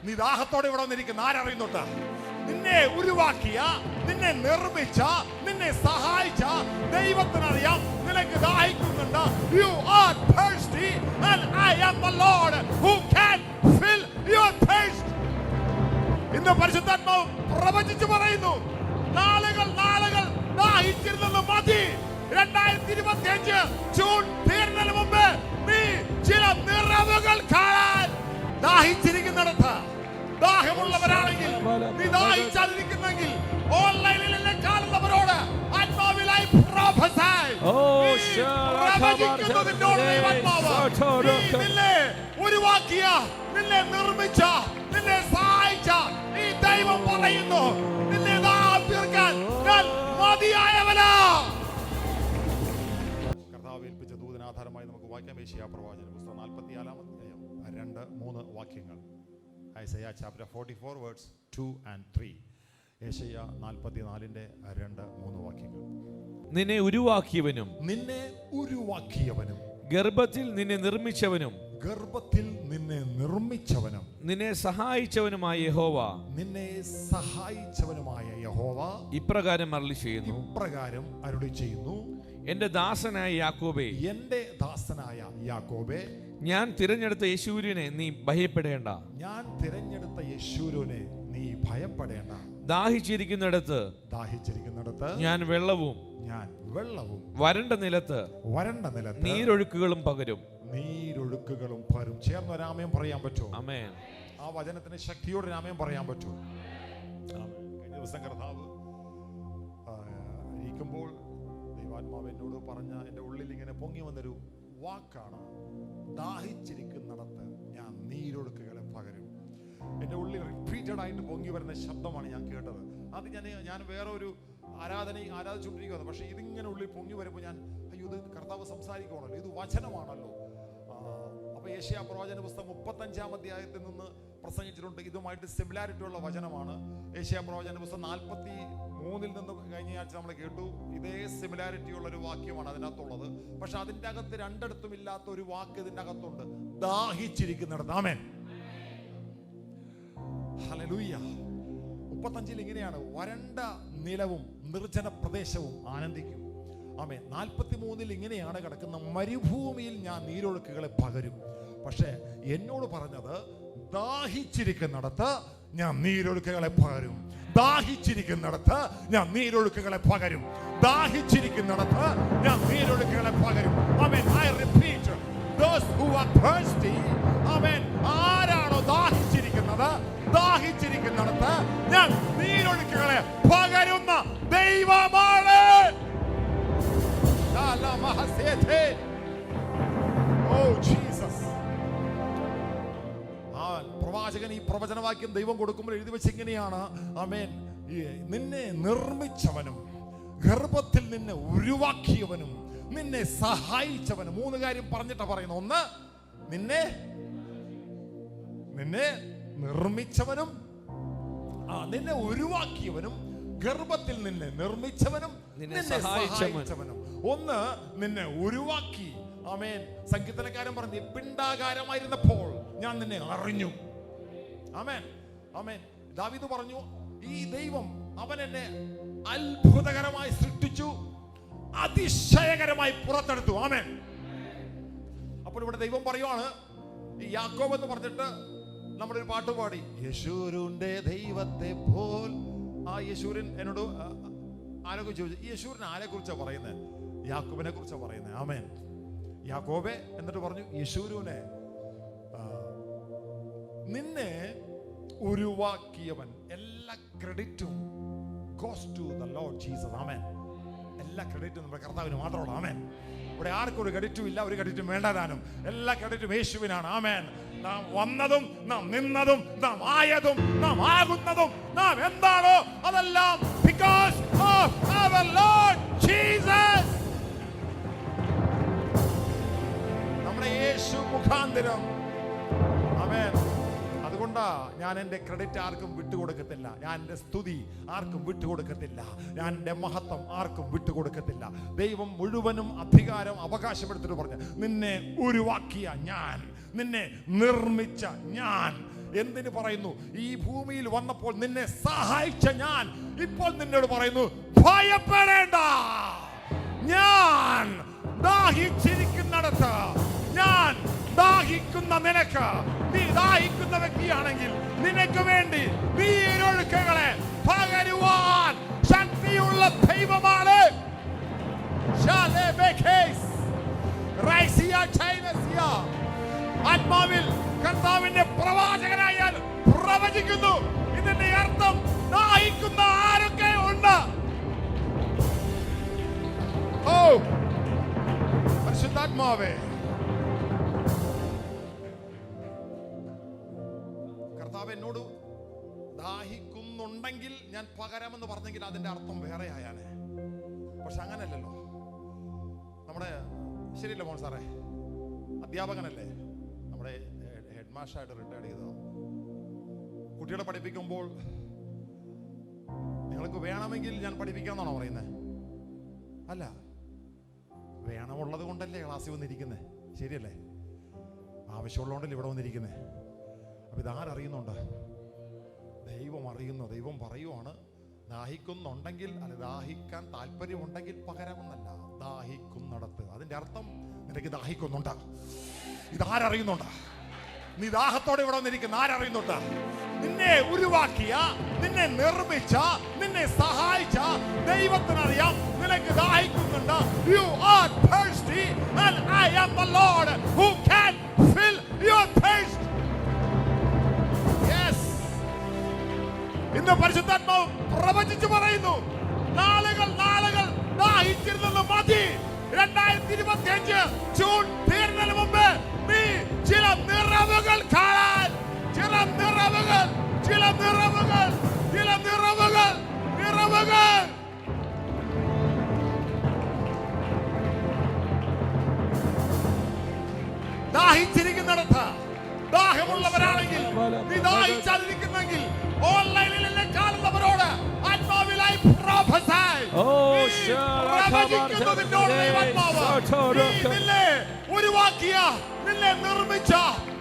നീ ദാഹത്തോടെ ഇവിടെ വന്നിരിക്കുന്ന ആരറിയുന്നുണ്ട്? നിന്നെ ഉരുവാക്കിയ, നിന്നെ നിർമ്മിച്ച, നിന്നെ സഹായിച്ച ദൈവത്തിനറിയാം നിനക്ക് ദാഹിക്കുന്നുണ്ട്. You are thirsty and I am the Lord who can fill your thirst. ഇന്ന് പരിശുദ്ധാത്മാവ് പ്രവചിച്ചു പറയുന്നു, നാളുകൾ ദാഹിച്ചിരുന്നത് മതി. 2025 ജൂൺ തീർന്നതിന് മുമ്പ് നീ ചില നിറവുകൾ കാണാൻ. ദാഹിച്ചിരിക്കുന്നിടത്ത്, ദാഹമുള്ളവരാണെങ്കിൽ, നീ ദാഹിച്ചാതിരിക്കുന്നെങ്കിൽ ഓൺലൈനിൽ കാണുന്നവരോട് ആത്മാവിലായി നിന്നെ ഉരുവാക്കിയ, നിന്നെ നിർമ്മിച്ച, നിന്നെ സഹായിച്ച ഈ ദൈവം പറയുന്നു, നിന്നെ ദാഹം തീർക്കാൻ ഞാൻ മതിയായവനാ. കർത്താവ് ഏൽപ്പിച്ച ദൂതനാധാരമായി നമുക്ക് വായിക്കാം. യെശയ്യാ പ്രവാചന പുസ്തകം 44-ാം അധ്യായം 2-3 വാക്യങ്ങൾ. ഐസയ്യാ ചാപ്റ്റർ 44 വേർഡ്സ് 2 and 3. യെശയ്യാ 44-ന്റെ 2-3 വാക്യങ്ങൾ. നിന്നെ ഉരുവാക്കിയവനും ഗർഭത്തിൽ നിന്നെ നിർമ്മിച്ചവനും നിന്നെ സഹായിച്ചവനുമായ യഹോവ ഇപ്രകാരം അരുളി ചെയ്യുന്നു, എന്റെ ദാസനായ യാക്കോബേ, ഞാൻ തിരഞ്ഞെടുത്ത യേശൂരിനെ നീ ഭയപ്പെടേണ്ട. ദാഹിച്ചിരിക്കുന്നിടത്ത് ഞാൻ വെള്ളവും വരണ്ട നിലത്ത് നീരൊഴുക്കുകളും പകരും. ചേർന്ന് ഒരാമയം പറയാൻ പറ്റുമോ? ആമേൻ. ആ വചനത്തിന് ശക്തിയോടെ രാമയം പറയാൻ പറ്റുമോ? കഴിഞ്ഞ ദിവസം കർത്താവ് ഇരിക്കുമ്പോൾ ദൈവാത്മാവ് എന്നോട് പറഞ്ഞ, എൻ്റെ ഉള്ളിൽ ഇങ്ങനെ പൊങ്ങി വന്നൊരു വാക്കാണ്, ദാഹിച്ചിരിക്കുന്നിടത്ത് ഞാൻ നീരൊഴുക്കുകളെ പകരും. എൻ്റെ ഉള്ളിൽ റിപ്പീറ്റഡ് ആയിട്ട് പൊങ്ങി വരുന്ന ശബ്ദമാണ് ഞാൻ കേട്ടത്. അത് ഞാൻ വേറെ ഒരു ആരാധിച്ചുകൊണ്ടിരിക്കുന്നത്. പക്ഷെ ഇതിങ്ങനെ ഉള്ളിൽ പൊങ്ങി വരുമ്പോൾ ഞാൻ, അയ്യോ, ഇത് കർത്താവ് സംസാരിക്കുകയാണല്ലോ, ഇത് വചനമാണല്ലോ. അപ്പൊ യെശയ്യാ പ്രവാചന പുസ്തകം 35-ാം അധ്യായത്തിൽ നിന്ന് പ്രസംഗിച്ചിട്ടുണ്ട്. ഇതുമായിട്ട് സിമിലാരിറ്റി ഉള്ള വചനമാണ്. യെശയ്യാ പ്രവാചന പുസ്തകം 43-ൽ നിന്ന് കഴിഞ്ഞ ആഴ്ച നമ്മൾ കേട്ടു. ഇതേ സിമിലാരിറ്റി ഉള്ള ഒരു വാക്യമാണ് അതിനകത്തുള്ളത്. പക്ഷെ അതിൻ്റെ അകത്ത് രണ്ടിടത്തും ഇല്ലാത്ത ഒരു വാക്ക് ഇതിൻ്റെ അകത്തുണ്ട്, ദാഹിച്ചിരിക്കുന്നിടത്ത്. ആമേൻ, ഹല്ലേലൂയ. 35-ൽ ഇങ്ങനെയാണ്, വരണ്ട നിലവും നിർജ്ജന പ്രദേശവും ആനന്ദിക്കും. ആമേൻ. 43-ൽ ഇങ്ങനെയാണ് കിടക്കുന്ന, മരുഭൂമിയിൽ ഞാൻ നീരൊഴുക്കുകളെ പകരും. പക്ഷെ എന്നോട് പറഞ്ഞത്, ദാഹിച്ചിരിക്കുന്നിടത്ത് ഞാൻ നീരൊഴുക്കുകളെ പകരും. ദാഹിച്ചിരിക്കുന്നിടത്ത് ഞാൻ നീരൊഴുക്കുകളെ പകരും. ദാഹിച്ചിരിക്കുന്നിടത്ത് ഞാൻ നീരൊഴുക്കുകളെ പകരും. ആമേൻ. I repeat, those who are thirsty, ആമേൻ, ആരാണോ ദാഹിച്ചിരിക്കുന്നത്, ദാഹിച്ചിരിക്കുന്നിടത്ത് ഞാൻ നീരൊഴുക്കുകളെ പകരുന്ന ദൈവമാണ്. പ്രവാചകൻ ഈ പ്രവചനവാക്യം ദൈവം കൊടുക്കുമ്പോൾ എഴുതി വെച്ച് ഇങ്ങനെയാണ്, ആമേൻ, നിന്നെ നിർമ്മിച്ചവനും ഗർഭത്തിൽ നിന്നെ ഉരുവാക്കിയവനും നിന്നെ സഹായിച്ചവനും. 3 കാര്യം പറഞ്ഞിട്ടാ പറയുന്നത്. ഒന്ന്, നിന്നെ നിർമ്മിച്ചവനും, നിന്നെ ഉരുവാക്കിയവനും, ഗർഭത്തിൽ നിന്നെ നിർമ്മിച്ചവനും നിന്നെ സഹായിച്ചവനും. ഒന്ന്, നിന്നെ ഉരുവാക്കി. ആമേൻ. സംഗീതക്കാരൻ പറഞ്ഞു, പിണ്ടാകാരമായിരുന്നപ്പോൾ ഞാൻ നിന്നെ അറിഞ്ഞു. ആമേൻ, ആമേൻ. ദാവീദ് പറഞ്ഞു, ഈ ദൈവം അവൻ എന്നെ അത്ഭുതകരമായി സൃഷ്ടിച്ചു, അതിശയകരമായി പുറത്തെടുത്തു. ആമേൻ. അപ്പോൾ ഇവിടെ ദൈവം പറയുവാണ്, ഈ യാക്കോബ് എന്ന് പറഞ്ഞിട്ട് നമ്മളൊരു പാട്ട് പാടി, യേശൂരിന്റെ ദൈവത്തെ പോൽ. ആ യേശൂരൻ എന്നോട് ആരൊക്കെ ചോദിച്ചു, ഈ യേശൂരിനെ ആരെ കുറിച്ചാണ് പറയുന്നത്? യാക്കോബിനെ കുറിച്ചാണ് പറയുന്നത്. ആമേൻ. യാക്കോബെ എന്നിട്ട് പറഞ്ഞു, യേശൂരിനെ നിന്നെ ഉരുവാക്കിയവൻ. എല്ലാ ക്രെഡിറ്റും goes to the Lord Jesus. ആമേൻ. എല്ലാ ക്രെഡിറ്റും നമ്മുടെ കർത്താവിന് മാത്രമുള്ള. ആമേൻ. ഇവിടെ ആർക്കും ഒരു ക്രെഡിറ്റും ഇല്ല, ഒരു ക്രെഡിറ്റും വേണ്ടതാനും. എല്ലാ ക്രെഡിറ്റും യേശുവിനാണ്. ആമേൻ. നാം വന്നതും നാം നിന്നതും നാം ആയതും നാം ആകുന്നതും നാം എന്താണോ അതെല്ലാം because of our Lord Jesus. നമ്മുടെ യേശു മുഖാന്തരം. ആമേൻ. അതുകൊണ്ടാ ഞാൻ എൻ്റെ ക്രെഡിറ്റ് ആർക്കും വിട്ടുകൊടുക്കത്തില്ല, ഞാൻ എൻ്റെ സ്തുതി ആർക്കും വിട്ടുകൊടുക്കത്തില്ല, ഞാൻ എൻ്റെ മഹത്വം ആർക്കും വിട്ടുകൊടുക്കത്തില്ല. ദൈവം മുഴുവനും അധികാരം അവകാശപ്പെടുത്തിട്ട് പറഞ്ഞു, നിന്നെ ഉരുവാക്കിയ ഞാൻ, നിന്നെ നിർമ്മിച്ച ഞാൻ, എന്തിനു പറയുന്നു? ഈ ഭൂമിയിൽ വന്നപ്പോൾ നിന്നെ സഹായിച്ച ഞാൻ ഇപ്പോൾ നിന്നോട് പറയുന്നു, ഭയപ്പെടേണ്ട. ഞാൻ ദാഹിച്ചിരിക്കുന്നിടത്ത്, ഞാൻ ദാഹിക്കുന്ന നിനക്ക്, നീ ദാഹിക്കുന്ന വ്യക്തിയാണെങ്കിൽ നിനക്ക് വേണ്ടി നീരൊഴുക്കുകളെ പകരുവാൻ ശക്തിയുള്ള ദൈവമാണ്. ആത്മാവിൽ കർത്താവിന്റെ പ്രവാചകനായാൽ പ്രവചിക്കുന്നു. ഇതിന്റെ അർത്ഥം ദാഹിക്കുന്ന ആരൊക്കെ ഉണ്ട്? ഓ പരിശുദ്ധാത്മാവേ, കർത്താവ് എന്നോട് ദാഹിക്കുന്നുണ്ടെങ്കിൽ ഞാൻ പകരാമെന്ന് പറഞ്ഞെങ്കിൽ അതിന്റെ അർത്ഥം വേറെ ആയാലേ. പക്ഷെ അങ്ങനല്ലല്ലോ. നമ്മുടെ ശരിയല്ല മോൻ സാറേ, അധ്യാപകനല്ലേ, നമ്മുടെ ഹെഡ് മാസ്റ്ററായിട്ട് റിട്ടയർഡ് ചെയ്തത്. കുട്ടികളെ പഠിപ്പിക്കുമ്പോൾ നിങ്ങൾക്ക് വേണമെങ്കിൽ ഞാൻ പഠിപ്പിക്കാമെന്നാണോ പറയുന്നത്? അല്ല, വേണമുള്ളത് കൊണ്ടല്ലേ ക്ലാസ്സിൽ വന്നിരിക്കുന്നത്, ശരിയല്ലേ? ആവശ്യമുള്ളതുകൊണ്ടല്ലേ ഇവിടെ വന്നിരിക്കുന്നത്. അപ്പം ഇതാരറിയുന്നുണ്ട്? ദൈവം അറിയുന്നു. ദൈവം പറയുവാണ്, ദാഹിക്കുന്നുണ്ടെങ്കിൽ, അല്ല ദാഹിക്കാൻ താല്പര്യമുണ്ടെങ്കിൽ പകരമെന്നല്ല, ദാഹിക്കുന്നിടത്ത്. അതിന്റെ അർത്ഥം നിനക്ക് ദാഹിക്കുന്നുണ്ട്. ഇതാരറിയുന്നുണ്ട്? നീ ദാഹത്തോടെ ഇവിടെ വന്നിരിക്കുന്ന ആരറിയുന്നുണ്ട്? നിന്നെ ഉരുവാക്കിയ, നിന്നെ നിർമ്മിച്ച, നിന്നെ സഹായിച്ച ദൈവത്തിനറിയാം നിനക്ക് ദാഹിക്കുന്നുണ്ട്. You are thirsty and I am the Lord who can fill your thirst. Yes. ഇന്ന് പരിശുദ്ധാത്മാവ് പ്രവചിച്ചു പറയുന്നു, നാളുകൾ ദാഹിച്ചിരുന്നത് മതി. 2025 ജൂൺ തീരുന്നതിന് മുമ്പ് നീ ചില നിറവുകൾ കാണാൻ, ചില നിറവുകൾ ദാഹിച്ചിരിക്കുന്നിടത്ത്, ദാഹമുള്ളവരാണെങ്കിൽ, നീ ദാഹിച്ചാതിരിക്കുന്നെങ്കിൽ ഓൺലൈനിൽ എന്നെ കാണുന്നവരോട് ആത്മാവിലായി നിന്നെ ഉരുവാക്കിയ, നിന്നെ നിർമ്മിച്ച,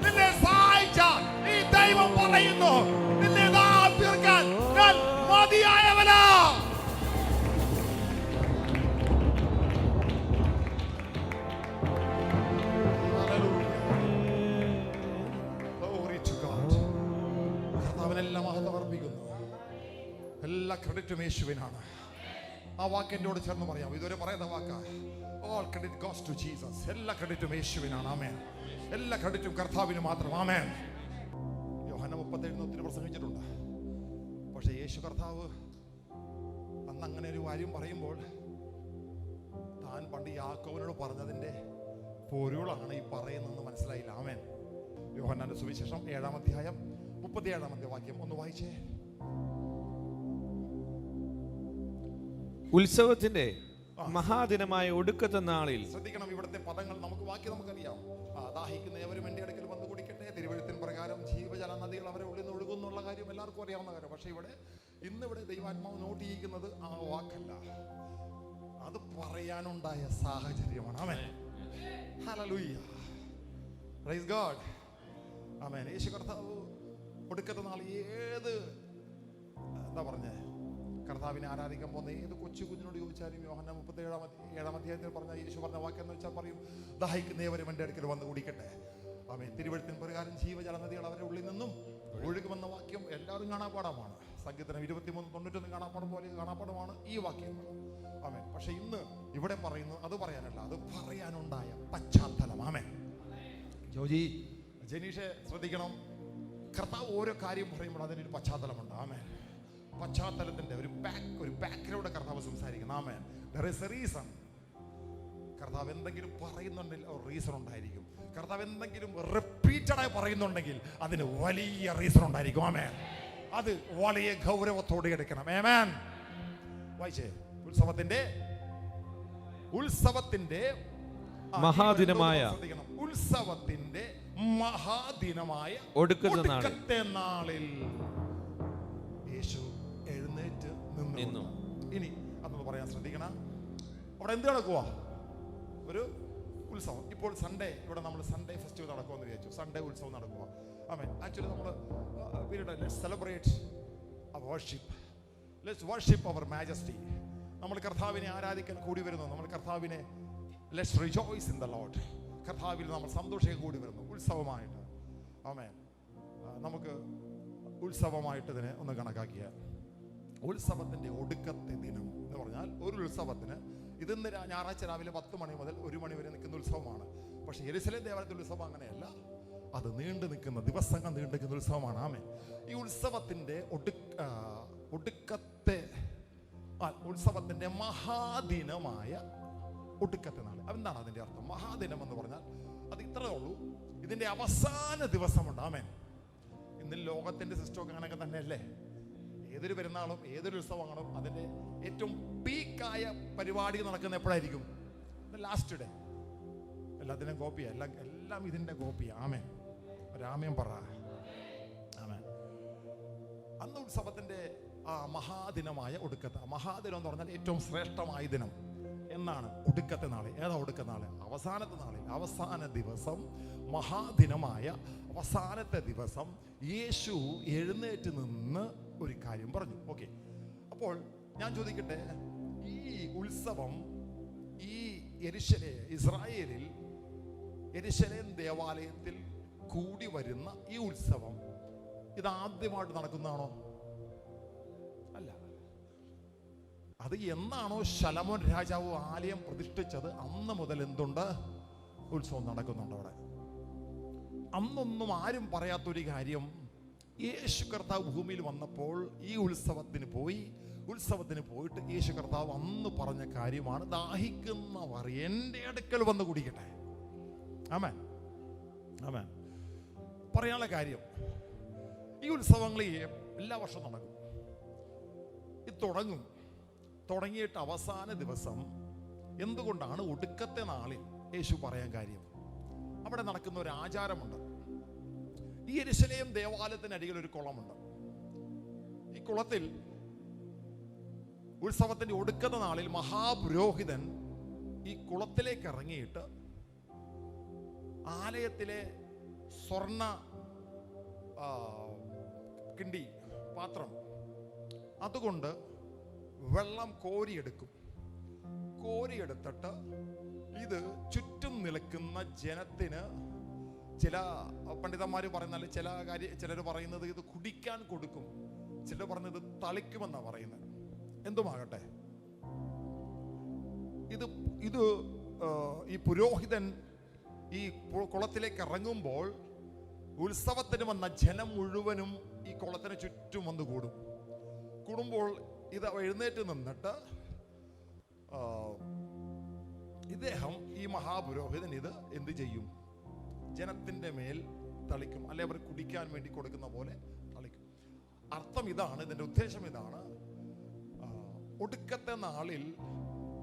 നിന്നെ സഹായിച്ച ഈ ദൈവം പറയുന്നു, നിന്നെ തീർക്കാൻ ഞാൻ മതിയായവനാ. കർത്താവിനെല്ലാം മഹത്വം അർപ്പിക്കുന്നു. എല്ലാ ക്രെഡിറ്റും യേശുവിനാണ്. ആ വാക്ക് എന്നോട് ചേർന്ന് പറയാം. ഇതുവരെ പറയുന്ന വാക്കാ. All credit goes to Jesus. എല്ലാ ക്രെഡിറ്റും യേശുവിനാണ്. ആമേൻ. എല്ലാ ക്രെഡിറ്റും കർത്താവിന് മാത്രം. ആമേൻ. യോഹന്നാൻ 37 ഒത്തിരി പ്രസംഗിച്ചിട്ടുണ്ട്. പക്ഷെ യേശു കർത്താവ് അന്ന് അങ്ങനെ ഒരു കാര്യം പറയുമ്പോൾ താൻ പണ്ട് യാക്കോബിനോട് പറഞ്ഞതിന്റെ പൊരുളാണ് ഈ പറയുന്നതെന്ന് മനസ്സിലായില്ല. ആമേൻ. യോഹന്നാന്റെ സുവിശേഷം 7-ാം അധ്യായം 37-ാമത്തെ വാക്യം ഒന്ന് വായിച്ചേ. ഉത്സവത്തിന്റെ മഹാദിനമായ ഒടുക്കത്തെ നാളിൽ. ശ്രദ്ധിക്കണം, ഇവിടുത്തെ പദങ്ങൾ നമുക്കറിയാം. ദാഹിക്കുന്ന ഏവരും എന്റെ അടുക്കൽ വന്ന് കുടിക്കട്ടെ, തിരുവെഴുത്തിൻ പ്രകാരം ജീവജല നദികൾ അവരെ ഉള്ളിൽ നിന്ന് ഒഴുകുന്നുള്ള കാര്യം എല്ലാവർക്കും അറിയാവുന്ന കാര്യം. പക്ഷെ ഇന്നിവിടെ ദൈവാത്മാവ് നോട്ട് ചെയ്യിക്കുന്നത് ആ വാക്കല്ല, അത് പറയാനുണ്ടായ സാഹചര്യമാണ്. ആമേൻ. ഹല്ലേലൂയ. Praise God. ആമേൻ. യേശു കർത്താവ് ഒടുക്കത്തെ നാൾ എന്താ പറഞ്ഞേ, കർത്താവിനെ ആരാധിക്കാൻ പോകുന്ന ഏത് കൊച്ചു കുഞ്ഞിനോട് ചോദിച്ചാലും യോഹന്നാൻ 37-ാം അധ്യായത്തിൽ പറഞ്ഞ യേശു പറഞ്ഞ വാക്യം എന്ന് വെച്ചാൽ പറയും, ദാഹിക്കുന്നവരും എൻ്റെ അടുക്കൽ വന്ന് കുടിക്കട്ടെ. ആമേൻ. തിരുവെഴുത്തിൻ പ്രകാരം ജീവജല നദികൾ അവരുടെ ഉള്ളിൽ നിന്നും ഒഴുകുമെന്ന വാക്യം എല്ലാവരും കാണാപ്പാടമാണ്. സങ്കീർത്തനം 23:91 കാണാപ്പാടം പോലെ കാണാപ്പാടമാണ് ഈ വാക്യം. ആമേൻ. പക്ഷെ ഇന്ന് ഇവിടെ പറയുന്നത് അത് പറയാനല്ല, അത് പറയാനുണ്ടായ പശ്ചാത്തലം. ആമേൻ. ജനീഷെ ശ്രദ്ധിക്കണം, കർത്താവ് ഓരോ കാര്യം പറയുമ്പോൾ അതിനൊരു പശ്ചാത്തലമുണ്ട്. ആമേൻ. പശ്ചാത്തലത്തിന്റെ ഒരു ബാക്ക്ഗ്രൗണ്ട് കർത്താവ് സംസാരിക്കണം. ആമേൻ. there is a reason. കർത്താവ് എന്തെങ്കിലും പറയുന്നുണ്ടെങ്കിൽ ഒരു റീസൺ ഉണ്ടായിരിക്കും. കർത്താവ് എന്തെങ്കിലും റിപ്പീറ്റഡായി പറയുന്നുണ്ടെങ്കിൽ അതിന് വലിയ റീസൺ ഉണ്ടായിരിക്കും. ആമേൻ. അത് വലിയ ഗൗരവത്തോടെ എടുക്കണം. ആമേൻ. വായിച്ചേ. ഉത്സവത്തിന്റെ മഹാദിനമായ ഒടുക്കത്തെ നാളിൽ യേശു എഴുന്നേറ്റ് നിന്നു. ഇനി അതൊന്ന് പറയാൻ ശ്രദ്ധിക്കണം. അവിടെ എന്ത് നടക്കുക? ഒരു ഉത്സവം. ഇപ്പോൾ സൺഡേ ഇവിടെ നമ്മൾ സൺഡേ ഫെസ്റ്റിവൽ നടക്കുമെന്ന് വിചാരിച്ചു. സൺഡേ ഉത്സവം നടക്കുക. ആ ആമേൻ. ആക്ച്വലി നമ്മൾ let's celebrate our worship, let's worship our majesty. നമ്മൾ കർത്താവിനെ ആരാധിക്കാൻ കൂടി വരുന്നു. നമ്മൾ കർത്താവിനെ let's rejoice in the lord. കർത്താവിൽ നമ്മൾ സന്തോഷം കൂടി വരുന്നു ഉത്സവമായിട്ട്. ആമേൻ. നമുക്ക് ഉത്സവമായിട്ട് ഇതിനെ ഒന്ന് കണക്കാക്കിയ ഉത്സവത്തിൻ്റെ ഒടുക്കത്തെ ദിനം എന്ന് പറഞ്ഞാൽ, ഒരു ഉത്സവത്തിന് ഇതിന്ന് ഞായറാഴ്ച രാവിലെ 10 മണി മുതൽ 1 മണി വരെ നിൽക്കുന്ന ഉത്സവമാണ്. പക്ഷേ യെരുശലേം ദേവാലയത്തിലെ ഉത്സവം അങ്ങനെയല്ല. അത് നീണ്ടു നിൽക്കുന്ന ദിവസങ്ങൾ നീണ്ടു നിൽക്കുന്ന ഉത്സവമാണ്. ആമേൻ. ഈ ഉത്സവത്തിൻ്റെ ഒടുക്കത്തെ ഉത്സവത്തിൻ്റെ മഹാദിനമായ ഒടുക്കത്തെ നാൾ. എന്താണ് അതിൻ്റെ അർത്ഥം? മഹാദിനം എന്ന് പറഞ്ഞാൽ അത് ഇത്രയേ ഉള്ളൂ, ഇതിൻ്റെ അവസാന ദിവസമുണ്ട്. ആമേൻ. ഇന്ന് ലോകത്തിൻ്റെ സിസ്റ്റമൊക്കെ അങ്ങനെയൊക്കെ തന്നെയല്ലേ. ഏതൊരു പെരുന്നാളും ഏതൊരു ഉത്സവങ്ങളും അതിൻ്റെ ഏറ്റവും പീക്കായ പരിപാടി നടക്കുന്ന എപ്പോഴായിരിക്കും? Last day. എല്ലാത്തിനും കോപ്പിയാ, എല്ലാം ഇതിൻ്റെ കോപ്പിയാ. ആമേൻ. രാമേൻ പറ. ആമേൻ. അന്ന് ഉത്സവത്തിൻ്റെ മഹാദിനമായ ഒടുക്കത്തെ, മഹാദിനം എന്ന് പറഞ്ഞാൽ ഏറ്റവും ശ്രേഷ്ഠമായ ദിനം എന്നാണ് ഒടുക്കത്തെ നാള്. ഏതാ ഒടുക്കത്തെ നാള്? അവസാനത്തെ നാളിൽ, അവസാന ദിവസം, മഹാദിനമായ അവസാനത്തെ ദിവസം യേശു എഴുന്നേറ്റ് നിന്ന് ഒരു കാര്യം പറഞ്ഞു. ഓക്കെ, അപ്പോൾ ഞാൻ ചോദിക്കട്ടെ, ഈ ഉത്സവം ഈ ഇസ്രായേലിൽ യെരുശലേം ദേവാലയത്തിൽ കൂടി വരുന്ന ഈ ഉത്സവം ഇതാദ്യമായിട്ട് നടക്കുന്നതാണോ? അല്ല. അത് എന്നാണോ ശലോമോൻ രാജാവ് ആലയം പ്രതിഷ്ഠിച്ചത് അന്ന് മുതൽ എന്തുണ്ട്? ഉത്സവം നടക്കുന്നുണ്ട് അവിടെ. അന്നൊന്നും ആരും പറയാത്തൊരു കാര്യം, യേശു കർത്താവ് ഭൂമിയിൽ വന്നപ്പോൾ ഈ ഉത്സവത്തിന് പോയിട്ട് യേശു കർത്താവ് അന്ന് പറഞ്ഞ കാര്യമാണ്, ദാഹിക്കുന്നവർ എൻ്റെ അടുക്കൽ വന്ന് കുടിക്കട്ടെ. ആമേൻ. ആമേൻ. പറയാനുള്ള കാര്യം, ഈ ഉത്സവങ്ങൾ എല്ലാ വർഷവും നടക്കും. ഇത് തുടങ്ങിയിട്ട് അവസാന ദിവസം എന്തുകൊണ്ടാണ് ഒടുക്കത്തെ നാളിൽ യേശു പറയാൻ കാര്യം? അവിടെ നടക്കുന്ന ഒരു ആചാരമുണ്ട്. ഈ യെരുശലേം ദേവാലയത്തിനരികിൽ ഒരു കുളമുണ്ട്. ഈ കുളത്തിൽ ഉത്സവത്തിന്റെ ഒടുക്കത്തെ നാളിൽ മഹാപുരോഹിതൻ ഈ കുളത്തിലേക്ക് ഇറങ്ങിയിട്ട് ആലയത്തിലെ സ്വർണ്ണ കിണ്ടി പാത്രം അതുകൊണ്ട് വെള്ളം കോരിയെടുത്തിട്ട് ഇത് ചുറ്റും നിൽക്കുന്ന ജനത്തിന്, ചില പണ്ഡിതന്മാർ പറയുന്ന, ചിലർ പറയുന്നത് ഇത് കുടിക്കാൻ കൊടുക്കും, ചിലർ പറയുന്നത് തളിക്കുമെന്നാണ് പറയുന്നത്. എന്തുമാകട്ടെ, ഇത് ഈ പുരോഹിതൻ ഈ കുളത്തിലേക്ക് ഇറങ്ങുമ്പോൾ ഉത്സവത്തിന് വന്ന ജനം മുഴുവനും ഈ കുളത്തിന് ചുറ്റും വന്ന് കൂടുമ്പോൾ ഇത് എഴുന്നേറ്റ് നിന്നിട്ട് ഇദ്ദേഹം, ഈ മഹാപുരോഹിതൻ ഇത് എന്ത് ചെയ്യും? ജനത്തിൻ്റെ മേൽ തളിക്കും, അല്ലെ അവർ കുടിക്കാൻ വേണ്ടി കൊടുക്കുന്ന പോലെ തളിക്കും. അർത്ഥം ഇതാണ്, ഇതിൻ്റെ ഉദ്ദേശം ഇതാണ്. ഒടുക്കത്തെ നാളിൽ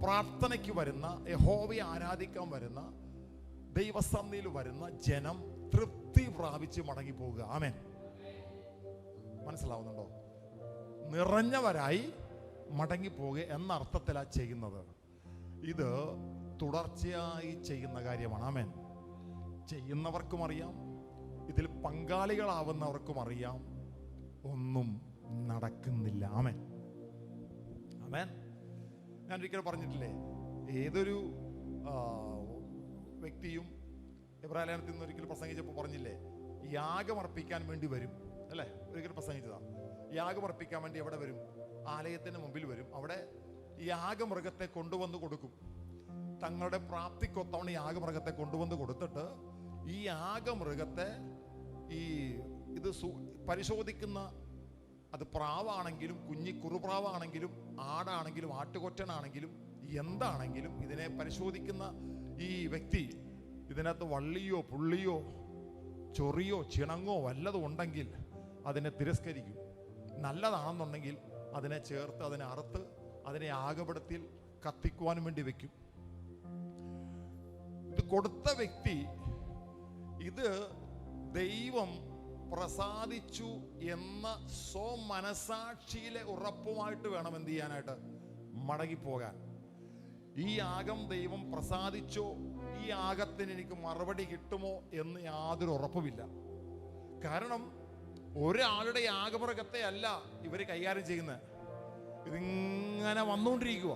പ്രാർത്ഥനയ്ക്ക് വരുന്ന, യഹോവയെ ആരാധിക്കാൻ വരുന്ന, ദൈവസന്നിധിയിൽ വരുന്ന ജനം തൃപ്തി പ്രാപിച്ച് മടങ്ങിപ്പോവുക. ആമേൻ. മനസ്സിലാവുന്നുണ്ടോ? നിറഞ്ഞവരായി മടങ്ങിപ്പോവുക എന്ന അർത്ഥത്തിലാണ് ചെയ്യുന്നത്. ഇത് തുടർച്ചയായി ചെയ്യുന്ന കാര്യമാണ്. ആമേൻ. ചെയ്യുന്നവർക്കും അറിയാം, ഇതിൽ പങ്കാളികളാവുന്നവർക്കും അറിയാം, ഒന്നും നടക്കുന്നില്ല. ആമേൻ. ആമേൻ. ഞാൻ ഒരിക്കലും പറഞ്ഞിട്ടില്ലേ, ഏതൊരു വ്യക്തിയും ഇബ്രാഹിം നിന്ന് ഒരിക്കലും പ്രസംഗിച്ചപ്പോൾ പറഞ്ഞില്ലേ, യാഗമർപ്പിക്കാൻ വേണ്ടി വരും അല്ലേ? ഒരിക്കലും പ്രസംഗിച്ചതാണ്. യാഗമർപ്പിക്കാൻ വേണ്ടി എവിടെ വരും? ആലയത്തിന് മുമ്പിൽ വരും. അവിടെ യാഗമൃഗത്തെ കൊണ്ടുവന്ന് കൊടുക്കും. തങ്ങളുടെ പ്രാപ്തിക്കൊത്തവണ യാഗമൃഗത്തെ കൊണ്ടുവന്ന് കൊടുത്തിട്ട് ഈ യാഗമൃഗത്തെ ഇത് പരിശോധിക്കുന്ന, അത് പ്രാവാണെങ്കിലും കുറുപ്രാവാണെങ്കിലും ആടാണെങ്കിലും ആട്ടുകൊറ്റനാണെങ്കിലും എന്താണെങ്കിലും ഇതിനെ പരിശോധിക്കുന്ന ഈ വ്യക്തി ഇതിനകത്ത് വള്ളിയോ പുള്ളിയോ ചൊറിയോ ചിണങ്ങോ വല്ലതും ഉണ്ടെങ്കിൽ അതിനെ തിരസ്കരിക്കും. നല്ലതാണെന്നുണ്ടെങ്കിൽ അതിനെ ചേർത്ത്, അതിനെ അറുത്ത്, അതിനെ യാഗപീഠത്തിൽ കത്തിക്കുവാൻ വേണ്ടി വെക്കും. ഇത് കൊടുത്ത വ്യക്തി ഇത് ദൈവം പ്രസാദിച്ചു എന്ന സ്വമനസാക്ഷിയിലെ ഉറപ്പുമായിട്ട് വേണം എന്ത് ചെയ്യാനായിട്ട്? മടങ്ങിപ്പോകാൻ. ഈ യാഗം ദൈവം പ്രസാദിച്ചോ, ഈ യാഗത്തിന് എനിക്ക് മറുപടി കിട്ടുമോ എന്ന് യാതൊരു ഉറപ്പുമില്ല. കാരണം ഒരാളുടെ യാഗമൃഗത്തെ അല്ല ഇവര് കൈകാര്യം ചെയ്യുന്നത്. ഇതിങ്ങനെ വന്നുകൊണ്ടിരിക്കുക.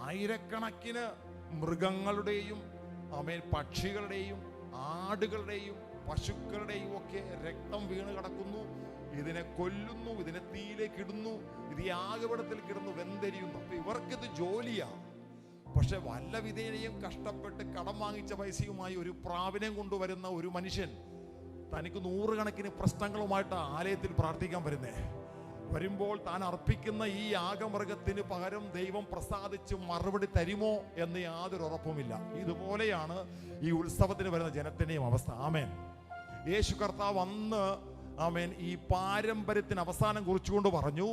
ആയിരക്കണക്കിന് മൃഗങ്ങളുടെയും പക്ഷികളുടെയും ആടുകളുടെയും പശുക്കളുടെയും ഒക്കെ രക്തം വീണ് കിടക്കുന്നു. ഇതിനെ കൊല്ലുന്നു, ഇതിനെ തീയിലേക്ക് ഇടുന്നു, ഇത് യാഗപീഠത്തിൽ കിടന്നു വെന്തെരിയുന്നു. അപ്പൊ ഇവർക്കിത് ജോലിയാ. പക്ഷെ വല്ല വിധേനയും കഷ്ടപ്പെട്ട് കടം വാങ്ങിച്ച പൈസയുമായി ഒരു പ്രാവിനെ കൊണ്ടുവരുന്ന ഒരു മനുഷ്യൻ തനിക്ക് 100 കണക്കിന് പ്രശ്നങ്ങളുമായിട്ട് ആലയത്തിൽ പ്രാർത്ഥിക്കാൻ വരുമ്പോൾ താൻ അർപ്പിക്കുന്ന ഈ യാഗമൃഗത്തിന് പകരം ദൈവം പ്രസാദിച്ച് മറുപടി തരുമോ എന്ന് യാതൊരു ഉറപ്പുമില്ല. ഇതുപോലെയാണ് ഈ ഉത്സവത്തിന് വരുന്ന ജനത്തിന്റെയും അവസ്ഥ. ആമേൻ. യേശു കർത്താവ് അന്ന് ഈ പാരമ്പര്യത്തിന് അവസാനം കുറിച്ചുകൊണ്ട് പറഞ്ഞു,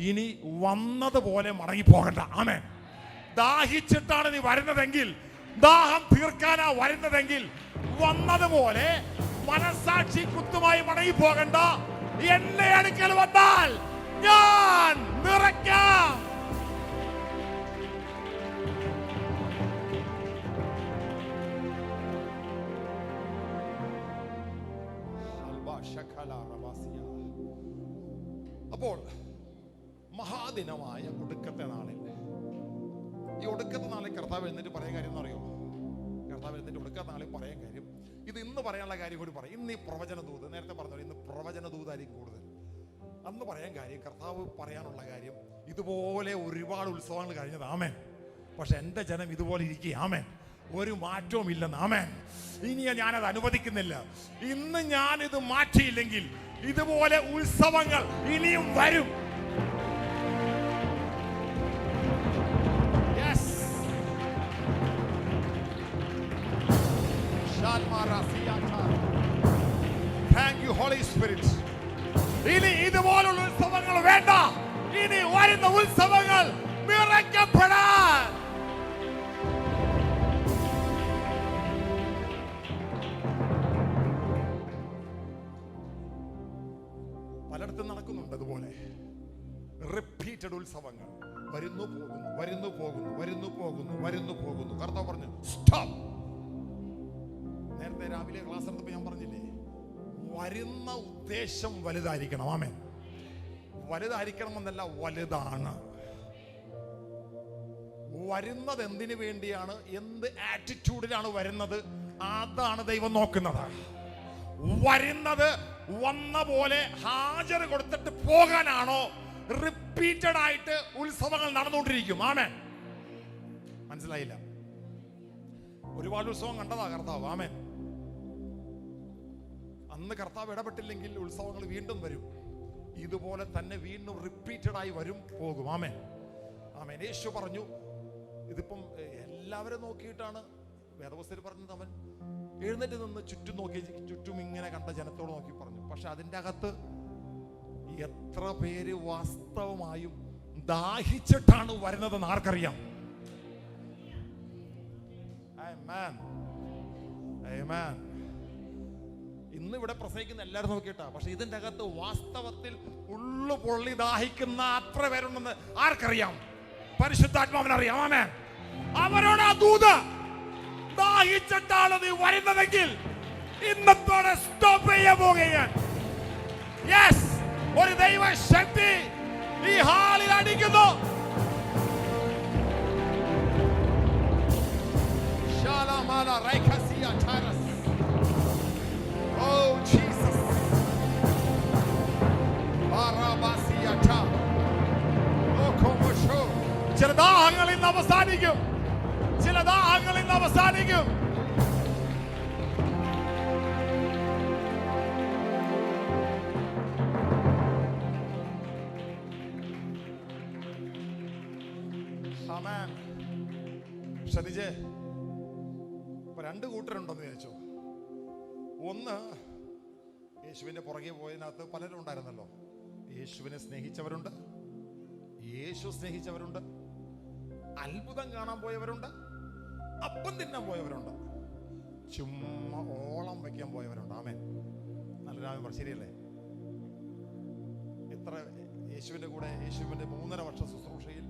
ഇനി വന്നതുപോലെ മടങ്ങിപ്പോകണ്ട. ആമേൻ. ദാഹിച്ചിട്ടാണ് നീ വരുന്നതെങ്കിൽ, ദാഹം തീർക്കാനാ വരുന്നതെങ്കിൽ, വന്നതുപോലെ മനസാക്ഷി കുത്തുമായി മടങ്ങിപ്പോകണ്ട. എന്നെ അടുക്കൽ വന്നാൽ ഞാൻ നിറയ്ക്കാം. അപ്പോൾ മഹാദിനമായ ഒടുക്കത്തെ നാളിൽ, ഈ ഒടുക്കത്തെ നാളിൽ കർത്താവ് എന്നിട്ട് പറയാൻ കാര്യം എന്ന് അറിയോ? കർത്താവ് എന്നിട്ട് ഒടുക്കത്തെ നാളിൽ പറയാൻ കാര്യം, ഇത് ഇന്ന് പറയാനുള്ള കാര്യം കൂടി പറയും. ഇന്ന് ഈ പ്രവചന ദൂത്, നേരത്തെ പറഞ്ഞു ഇന്ന് പ്രവചന ദൂതായിരിക്കും കൂടുതൽ. അന്ന് പറയാൻ കാര്യം, കർത്താവ് പറയാനുള്ള കാര്യം, ഇതുപോലെ ഒരുപാട് ഉത്സവങ്ങൾ കഴിഞ്ഞത്. ആമേൻ. പക്ഷെ എൻ്റെ ജനം ഇതുപോലെ ഇരിക്കുക. ആമേൻ. ഒരു മാറ്റവും ഇല്ലെന്ന്. ആമേൻ. ഇനി ഞാനത് അനുവദിക്കുന്നില്ല. ഇന്ന് ഞാനിത് മാറ്റിയില്ലെങ്കിൽ ഇതുപോലെ ഉത്സവങ്ങൾ ഇനിയും വരും. Thank you, Holy Spirit. ഇനി ഇതുപോലുള്ള ഉത്സവങ്ങൾ വേണ്ട. ഇനി വരുന്ന ഉത്സവങ്ങൾ നിറയ്ക്കപ്പെടാൻ പലയിടത്തും നടക്കുന്നുണ്ട്. അതുപോലെ റിപ്പീറ്റഡ് ഉത്സവങ്ങൾ വരുന്നു പോകുന്നു, വരുന്നു പോകുന്നു, വരുന്നു പോകുന്നു, വരുന്നു പോകുന്നു. കർത്താവ് പറഞ്ഞു സ്റ്റോപ്പ്. നേരത്തെ രാവിലെ ക്ലാസ് എടുത്തപ്പോൾ ഞാൻ പറഞ്ഞില്ലേ, വരുന്ന ഉദ്ദേശം വലുതായിരിക്കണം. ആമേൻ. വലുതായിരിക്കണമെന്നല്ല, വലുതാണ്. വരുന്നത് എന്തിനു വേണ്ടിയാണ്, എന്ത് ആറ്റിറ്റ്യൂഡിലാണ് വരുന്നത്, അതാണ് ദൈവം നോക്കുന്നത്. വരുന്നത് വന്ന പോലെ ഹാജർ കൊടുത്തിട്ട് പോകാനാണോ, റിപ്പീറ്റഡ് ആയിട്ട് ഉത്സവങ്ങൾ നടന്നുകൊണ്ടിരിക്കും. ആമേൻ. മനസ്സിലായില്ല? ഒരുപാട് ഉത്സവം കണ്ടതാ കർത്താവ്. ആമേൻ. അന്ന് കർത്താവ് ഇടപെട്ടില്ലെങ്കിൽ ഉത്സവങ്ങൾ വീണ്ടും വരും. ഇതുപോലെ തന്നെ വീണ്ടും റിപ്പീറ്റഡ് ആയി വരും, പോകും. ആമേൻ. ആമേൻ. യേശു പറഞ്ഞു, ഇതിപ്പം എല്ലാവരും നോക്കിയിട്ടാണ് വേദപുസ്തകത്തിൽ പറഞ്ഞത്. അവൻ എഴുന്നേറ്റ് നിന്ന് ചുറ്റും നോക്കി, ചുറ്റും ഇങ്ങനെ കണ്ട ജനത്തോട് നോക്കി പറഞ്ഞു. പക്ഷെ അതിൻ്റെ അകത്ത് എത്ര പേര് വാസ്തവമായും ദാഹിച്ചിട്ടാണ് വരുന്നതെന്ന് ആർക്കറിയാം? ആമേൻ. ആമേൻ. ഇന്ന് ഇവിടെ പ്രസംഗിക്കുന്ന എല്ലാവരും നോക്കിയിട്ടാ. പക്ഷെ ഇതിന്റെ അകത്ത് വാസ്തവത്തിൽ ഉള്ളു പൊള്ളി ദാഹിക്കുന്ന അത്ര പേരുണ്ടെന്ന് ആർക്കറിയാം? പരിശുദ്ധാത്മാവിനറിയാം. ആമേൻ. അവരോട് ആ ദൂത്, ദാഹിച്ചിട്ടാണ് നീ വരുന്നതെങ്കിൽ ഇന്നത്തോടെ സ്റ്റോപ്പ് ചെയ്യാൻ പോകുകയാണ്. യെസ്, ഒരു ദൈവശക്തി ഈ ഹാളിൽ അടിക്കുന്നു. Oh Jesus. ചില ദാഹങ്ങൾ ഇന്ന് അവസാനിക്കും. ചില ദാഹങ്ങൾ ഇന്ന് അവസാനിക്കും. ആമേൻ. ശ്രദ്ധിച്ചേ, ഇപ്പൊ 2 കൂട്ടരുണ്ടെന്ന് വിചാരിച്ചു. ഒന്ന്, യേശുവിന്റെ പുറകെ പോയതിനകത്ത് പലരും ഉണ്ടായിരുന്നല്ലോ. യേശുവിനെ സ്നേഹിച്ചവരുണ്ട്, യേശു സ്നേഹിച്ചവരുണ്ട്, അത്ഭുതം കാണാൻ പോയവരുണ്ട്, അപ്പം തിന്നാൻ പോയവരുണ്ട്, ചുമ്മാ ഓളം വയ്ക്കാൻ പോയവരുണ്ട്. ആമേൻ. നല്ലൊരാമൻ. ശരിയല്ലേ? എത്ര യേശുവിന്റെ കൂടെ, യേശുവിന്റെ 3.5 വർഷ ശുശ്രൂഷയിൽ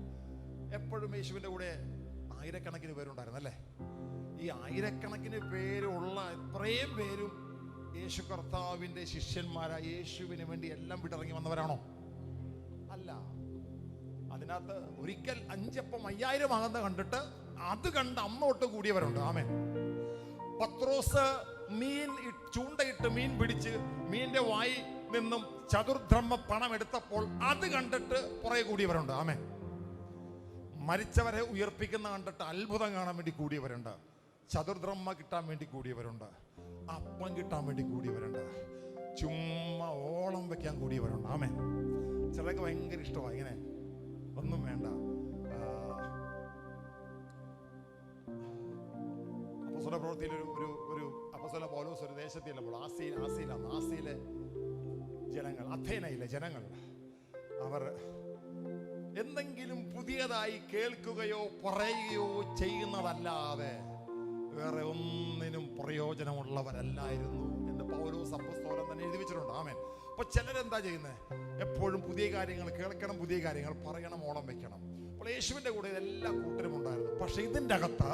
എപ്പോഴും യേശുവിന്റെ കൂടെ ആയിരക്കണക്കിന് പേരുണ്ടായിരുന്നല്ലേ? ഈ ആയിരക്കണക്കിന് പേരുള്ള ഇത്രയും പേരും യേശു കർത്താവിന്റെ ശിഷ്യന്മാരായ യേശുവിന് വേണ്ടി എല്ലാം വിട്ടിറങ്ങി വന്നവരാണോ? അല്ല. അതിനകത്ത് ഒരിക്കൽ 5 അപ്പം 5000 ആകുന്ന കണ്ടിട്ട് അത് കണ്ട് അമ്മോട്ട് കൂടിയവരുണ്ട്. ആമേൻ. പത്രോസ് ചൂണ്ടയിട്ട് മീൻ പിടിച്ച് മീന്റെ വായി നിന്നും ചതുർദ്രഹ്മ പണം എടുത്തപ്പോൾ അത് കണ്ടിട്ട് പുറകെ കൂടിയവരുണ്ട്. ആമേൻ. മരിച്ചവരെ ഉയർപ്പിക്കുന്ന കണ്ടിട്ട് അത്ഭുതം കാണാൻ വേണ്ടി കൂടിയവരുണ്ട്. ചതുർദ്രഹ്മ കിട്ടാൻ വേണ്ടി കൂടിയവരുണ്ട്. അപ്പം കിട്ടാൻ വേണ്ടി കൂടിയവരുണ്ട്. ചുമ്മാ ഓളം വെക്കാൻ കൂടിയവരുണ്ട്. ആമേൻ. ചിലർക്ക് ഭയങ്കര ഇഷ്ടമാണ് ഇങ്ങനെ, ഒന്നും വേണ്ട. അപ്പോസ്തല പ്രവൃത്തിയിൽ ഒരു അപ്പോസ്തല പൗലോസ് ഒരു ദേശത്തില്ലപ്പോൾ ആസിയിലെ ജനങ്ങൾ, അഥേനയിലെ ജനങ്ങൾ, അവർ എന്തെങ്കിലും പുതിയതായി കേൾക്കുകയോ പറയുകയോ ചെയ്യുന്നതല്ലാതെ വേറെ ഒന്നിനും പ്രയോജനമുള്ളവരല്ലായിരുന്നു എന്ന് പൗലോസ് അപ്പോസ്തലൻ തന്നെ എഴുതി വെച്ചിട്ടുണ്ട്. ആമേൻ. അപ്പൊ ചിലരെന്താ ചെയ്യുന്നത്? എപ്പോഴും പുതിയ കാര്യങ്ങൾ കേൾക്കണം, പുതിയ കാര്യങ്ങൾ പറയണം, ഓളം വെക്കണം. അപ്പോൾ യേശുവിന്റെ കൂടെ എല്ലാ കൂട്ടരും ഉണ്ടായിരുന്നു. പക്ഷെ ഇതിന്റെ അകത്ത്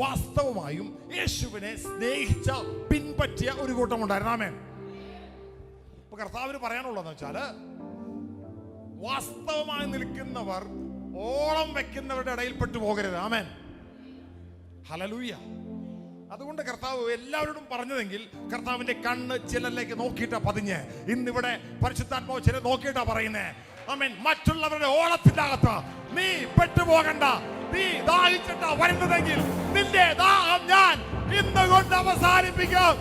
വാസ്തവമായും യേശുവിനെ സ്നേഹിച്ച പിൻപറ്റിയ ഒരു കൂട്ടം ഉണ്ടായിരുന്നു. ആമേൻ. ഇപ്പൊ കർത്താവിന് പറയാനുള്ളതെന്ന് വെച്ചാല്, വാസ്തവമായി നിൽക്കുന്നവർ ഓളം വെക്കുന്നവരുടെ ഇടയിൽപ്പെട്ടു പോകരുത്. ആമേൻ. ഹല്ലേലൂയ. അതുകൊണ്ട് കർത്താവ് എല്ലാവരോടും പറഞ്ഞതെങ്കിൽ കർത്താവിന്റെ കണ്ണ് ചിലരിലേക്ക് നോക്കിയിട്ടാ പതിഞ്ഞ്. ഇന്നിവിടെ പരിശുദ്ധാത്മാവ് ചില നോക്കിയിട്ടാ പറയുന്നേ. ആമേൻ. മറ്റുള്ളവരുടെ ഓളത്തിന്റെ അകത്ത് നീ പെട്ടുപോകണ്ട. നീ ദാഹിച്ചിട്ടാ വരുന്നതെങ്കിൽ നിന്റെ ദാഹം ഞാൻ ഇന്നുകൊണ്ട് അവസാനിപ്പിക്കും.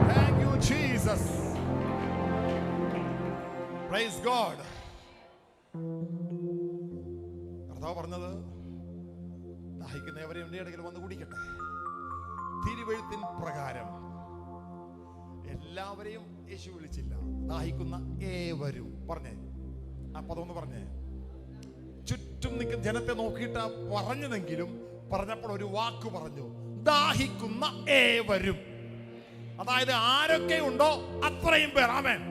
Thank you, Jesus. Praise God. കർത്താവ് പറഞ്ഞത്, ദാഹിക്കുന്നവരെ എന്റെ ഇടയിൽ വന്ന് കുടിക്കട്ടെ. തിരുവെഴുത്തിൻ പ്രകാരം എല്ലാവരെയും യേശു വിളിച്ചില്ല. ദാഹിക്കുന്ന ഏവരും പറഞ്ഞേ. ആ പദം ഒന്ന് പറഞ്ഞേ. ചുറ്റും നിൽക്കുന്ന ജനത്തെ നോക്കിയിട്ടാ പറഞ്ഞതെങ്കിലും പറഞ്ഞപ്പോൾ ഒരു വാക്ക് പറഞ്ഞു, ദാഹിക്കുന്ന ഏവരും. അതായത് ആരൊക്കെ ഉണ്ടോ അത്രയും പേർ. ആമേൻ.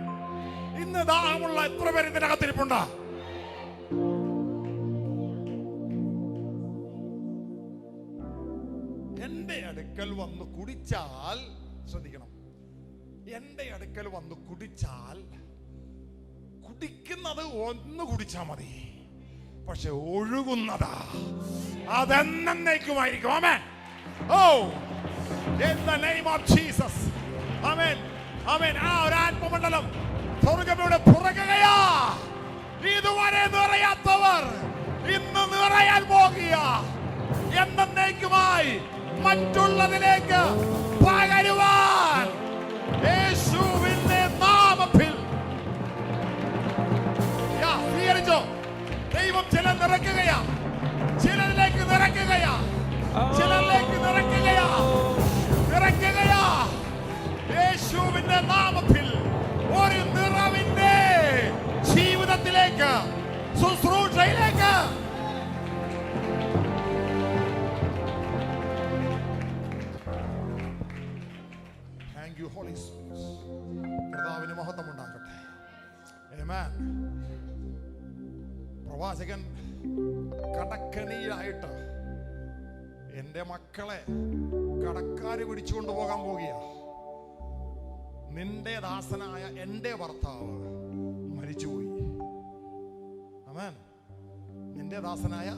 ഇന്ന് ദാഹമുള്ള എത്ര പേര് ഇതിനകത്തിരിപ്പുണ്ടാ? എന്റെ അടുക്കൽ വന്ന് കുടിച്ചാൽ, ശ്രദ്ധിക്കണം, എന്റെ അടുക്കൽ വന്ന് കുടിച്ചാൽ, കുടിക്കുന്നത് ഒന്ന് കുടിച്ചാ മതി, പക്ഷെ ഒഴുകുന്നതാ അതെന്നേക്കുമായിരിക്കും. ആമേൻ. Oh, in the name of Jesus. Amen. Amen. ആ ഒരു ആത്മമണ്ഡലം സ്വർഗ്ഗമയുടെ പുറകെയാ. ഇതുവരെ നിറയാത്തവർ ഇന്ന് നിറയാൻ പോകുക. എന്നേക്കുമായി മറ്റുള്ളതിലേക്ക് പകരുവാൻ യേശുവിന്റെ നാമത്തിൽ സ്വീകരിച്ചോ. ദൈവം ചില നിറയ്ക്കുകയാ, ചിലരിലേക്ക് നിറയ്ക്കുകയാ, ചിലരിലേക്ക് നിറയ്ക്കുകയാ, നിറയ്ക്കുകയാ. യേശുവിന്റെ നാമത്തിൽ ഒരു നിറവിന്റെ ജീവിതത്തിലേക്ക്, ശുശ്രൂഷയിലേക്ക്. Thank you holy spirit. കർത്താവിന് മഹത്വം ഉണ്ടാകട്ടെ. ആമേൻ. പ്രവാചകൻ കടക്കണിയിലായിട്ട് എന്റെ മക്കളെ കടക്കാര് പിടിച്ചുകൊണ്ട് പോകാൻ പോകുക. നിന്റെ ദാസനായ എന്റെ ഭർത്താവ് മരിച്ചുപോയി. ആമേൻ. നിന്റെ ദാസനായ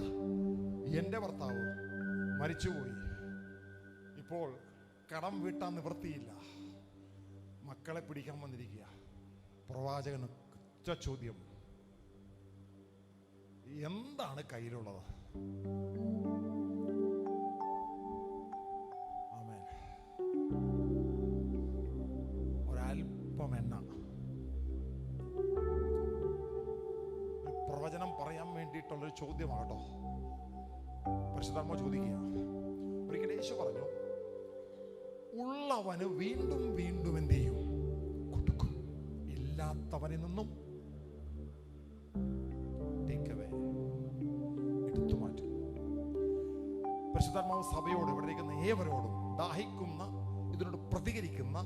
എന്റെ ഭർത്താവ് മരിച്ചുപോയി. ഇപ്പോൾ കടം വീട്ടാൻ നിവൃത്തിയില്ല. മക്കളെ പിടിക്കാൻ വന്നിരിക്കുക. പ്രവാചകന് ഒറ്റ ചോദ്യം, എന്താണ് കയ്യിലുള്ളത്? ആമേൻ. ഒരൽപ്പം എണ്ണ. പ്രവചനം പറയാൻ വേണ്ടിയിട്ടുള്ളൊരു ചോദ്യമാകട്ടോ. പരിശുദ്ധാത്മാവ് ചോദിക്കുക. ഒരിക്കൽ യേശു പറഞ്ഞു, ഉള്ളവന് വീണ്ടും വീണ്ടും എന്ത് ചെയ്യും? കൊടുക്കും. ഇല്ലാത്തവനിൽ നിന്നും എടുത്തു മാറ്റും. പരിശുദ്ധാത്മാവ് സഭയോട്, ഇവിടെ ഇരിക്കുന്ന ഏവരോടും, ദാഹിക്കുന്ന, ഇതിനോട് പ്രതികരിക്കുന്ന,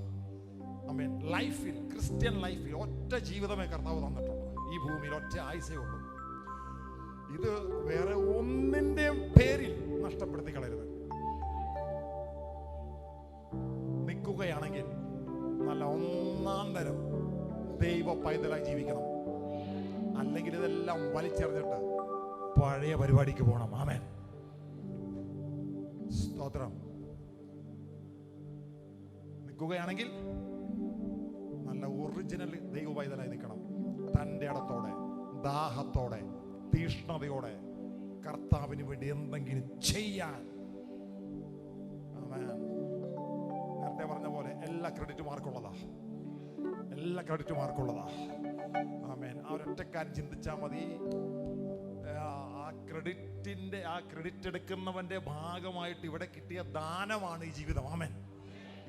ആമേൻ, ലൈഫിൽ, ക്രിസ്ത്യൻ ലൈഫിൽ ഒറ്റ ജീവിതമേ കർത്താവ് തന്നിട്ടുള്ളൂ. ഈ ഭൂമിയിൽ ഒറ്റ ആയുസേ ഉള്ളൂ. ഇത് വേറെ ഒന്നിന്റെയും പേരിൽ നഷ്ടപ്പെടുത്തി കളയരുത്. നിൽക്കുകയാണെങ്കിൽ നല്ല ഒന്നാം തരം ദൈവ പൈതലായി ജീവിക്കണം. അല്ലെങ്കിൽ ഇതെല്ലാം വലിച്ചെറിഞ്ഞിട്ട് പഴയ പരിപാടിക്ക് പോകണം. ആമേൻ. സ്തോത്രം. നിൽക്കുകയാണെങ്കിൽ നല്ല ഒറിജിനൽ ദൈവ പൈതലായി നിൽക്കണം. തൻ്റെ ഇടത്തോടെ, ദാഹത്തോടെ, തീഷ്ണതയോടെ കർത്താവിന് വേണ്ടി എന്തെങ്കിലും ചെയ്യാൻ. ആമേൻ. നേരത്തെ പറഞ്ഞ പോലെ എല്ലാ ക്രെഡിറ്റും ആർക്കുള്ളതാ? എല്ലാ ക്രെഡിറ്റും ആർക്കുള്ളതാ? ആമേൻ. ആ ഒരൊറ്റക്കാരൻ ചിന്തിച്ചാൽ മതി. ആ ക്രെഡിറ്റ് എടുക്കുന്നവന്റെ ഭാഗമായിട്ട് ഇവിടെ കിട്ടിയ ദാനമാണ് ഈ ജീവിതം. ആമേൻ.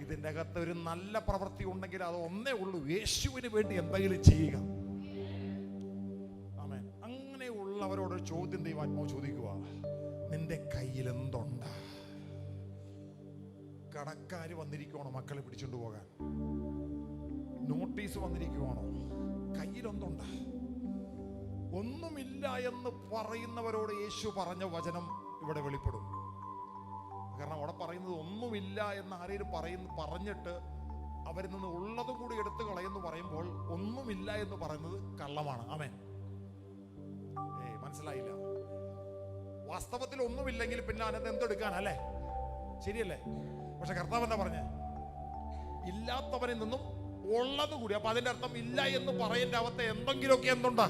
ഇതിൻ്റെ അകത്ത് ഒരു നല്ല പ്രവൃത്തി ഉണ്ടെങ്കിൽ അത് ഒന്നേ ഉള്ളൂ, യേശുവിന് വേണ്ടി എന്തെങ്കിലും ചെയ്യുക. ആമേൻ. അങ്ങനെയുള്ളവരോട് ചോദ്യം ദൈവാത്മാവ് ചോദിക്കുക, നിന്റെ കയ്യിൽ എന്തുണ്ട്? കടക്കാര് വന്നിരിക്കുവാണോ മക്കളെ പിടിച്ചോണ്ട് പോകാൻ? നോട്ടീസ് വന്നിരിക്കുവാണോ? കയ്യിലൊന്നുണ്ട്? ഒന്നുമില്ല എന്ന് പറയുന്നവരോട് യേശു പറഞ്ഞ വചനം ഇവിടെ വെളിപ്പെടും. കാരണം അവിടെ പറയുന്നത് ഒന്നുമില്ല എന്ന് ആരെയും പറഞ്ഞിട്ട് അവരിൽ നിന്ന് ഉള്ളതും കൂടി എടുത്തു കളയെന്ന് പറയുമ്പോൾ ഒന്നുമില്ല എന്ന് പറയുന്നത് കള്ളമാണ്. ആമേൻ. മനസ്സിലായില്ല? വാസ്തവത്തിൽ ഒന്നുമില്ലെങ്കിൽ പിന്നെ അതിനകത്ത് എന്തെടുക്കാനല്ലേ? ശരിയല്ലേ? പക്ഷെ കർത്താവ് എന്താ പറഞ്ഞേ? ഇല്ലാത്തവരിൽ നിന്നും ഉള്ളത് കൂടി. അപ്പൊ അതിന്റെ അർത്ഥം ഇല്ല എന്ന് പറയേണ്ട അകത്ത് എന്തെങ്കിലുമൊക്കെ എന്തുണ്ട്?